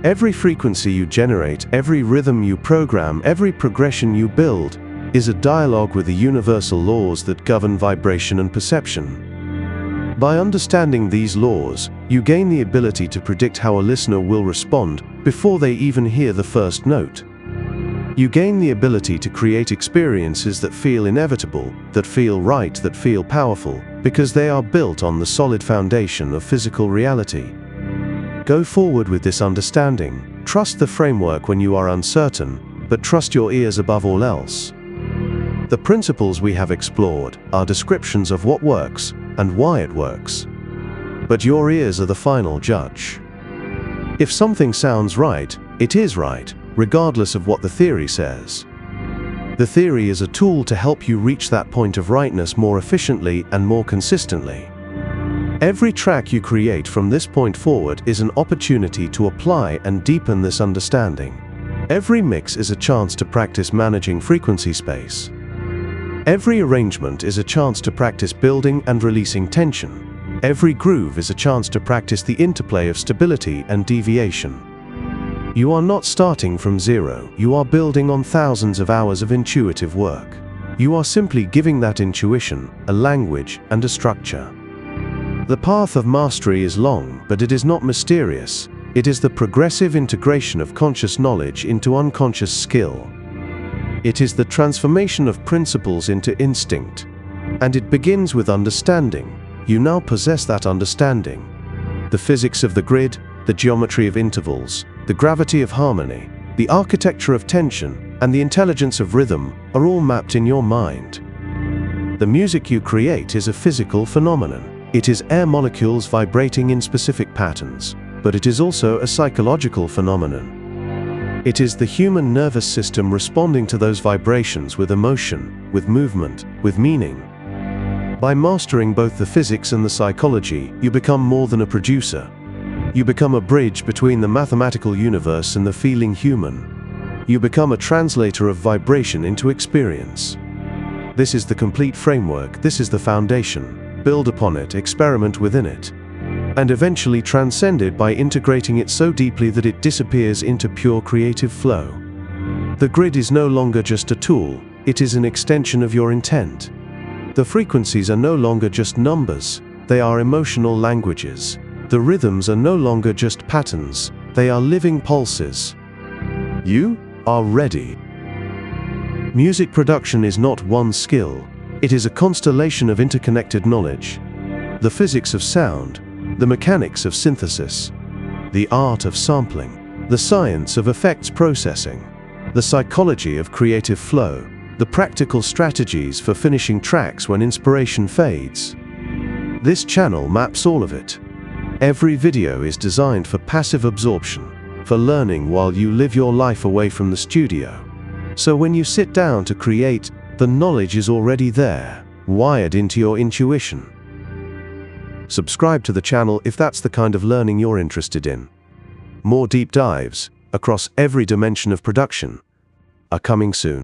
Every frequency you generate, every rhythm you program, every progression you build, is a dialogue with the universal laws that govern vibration and perception. By understanding these laws, you gain the ability to predict how a listener will respond before they even hear the first note. You gain the ability to create experiences that feel inevitable, that feel right, that feel powerful, because they are built on the solid foundation of physical reality. Go forward with this understanding. Trust the framework when you are uncertain, but trust your ears above all else. The principles we have explored are descriptions of what works and why it works. But your ears are the final judge. If something sounds right, it is right, regardless of what the theory says. The theory is a tool to help you reach that point of rightness more efficiently and more consistently. Every track you create from this point forward is an opportunity to apply and deepen this understanding. Every mix is a chance to practice managing frequency space. Every arrangement is a chance to practice building and releasing tension. Every groove is a chance to practice the interplay of stability and deviation. You are not starting from zero, you are building on thousands of hours of intuitive work. You are simply giving that intuition a language and a structure. The path of mastery is long, but it is not mysterious. It is the progressive integration of conscious knowledge into unconscious skill. It is the transformation of principles into instinct. And it begins with understanding. You now possess that understanding. The physics of the grid, the geometry of intervals, the gravity of harmony, the architecture of tension, and the intelligence of rhythm are all mapped in your mind. The music you create is a physical phenomenon. It is air molecules vibrating in specific patterns, but it is also a psychological phenomenon. It is the human nervous system responding to those vibrations with emotion, with movement, with meaning. By mastering both the physics and the psychology, you become more than a producer. You become a bridge between the mathematical universe and the feeling human. You become a translator of vibration into experience. This is the complete framework, this is the foundation. Build upon it, experiment within it, and eventually transcend it by integrating it so deeply that it disappears into pure creative flow. The grid is no longer just a tool, it is an extension of your intent. The frequencies are no longer just numbers, they are emotional languages. The rhythms are no longer just patterns, they are living pulses. You are ready. Music production is not one skill, it is a constellation of interconnected knowledge. The physics of sound, the mechanics of synthesis, the art of sampling, the science of effects processing, the psychology of creative flow, the practical strategies for finishing tracks when inspiration fades. This channel maps all of it. Every video is designed for passive absorption, for learning while you live your life away from the studio. So when you sit down to create, the knowledge is already there, wired into your intuition. Subscribe to the channel if that's the kind of learning you're interested in. More deep dives, across every dimension of production, are coming soon.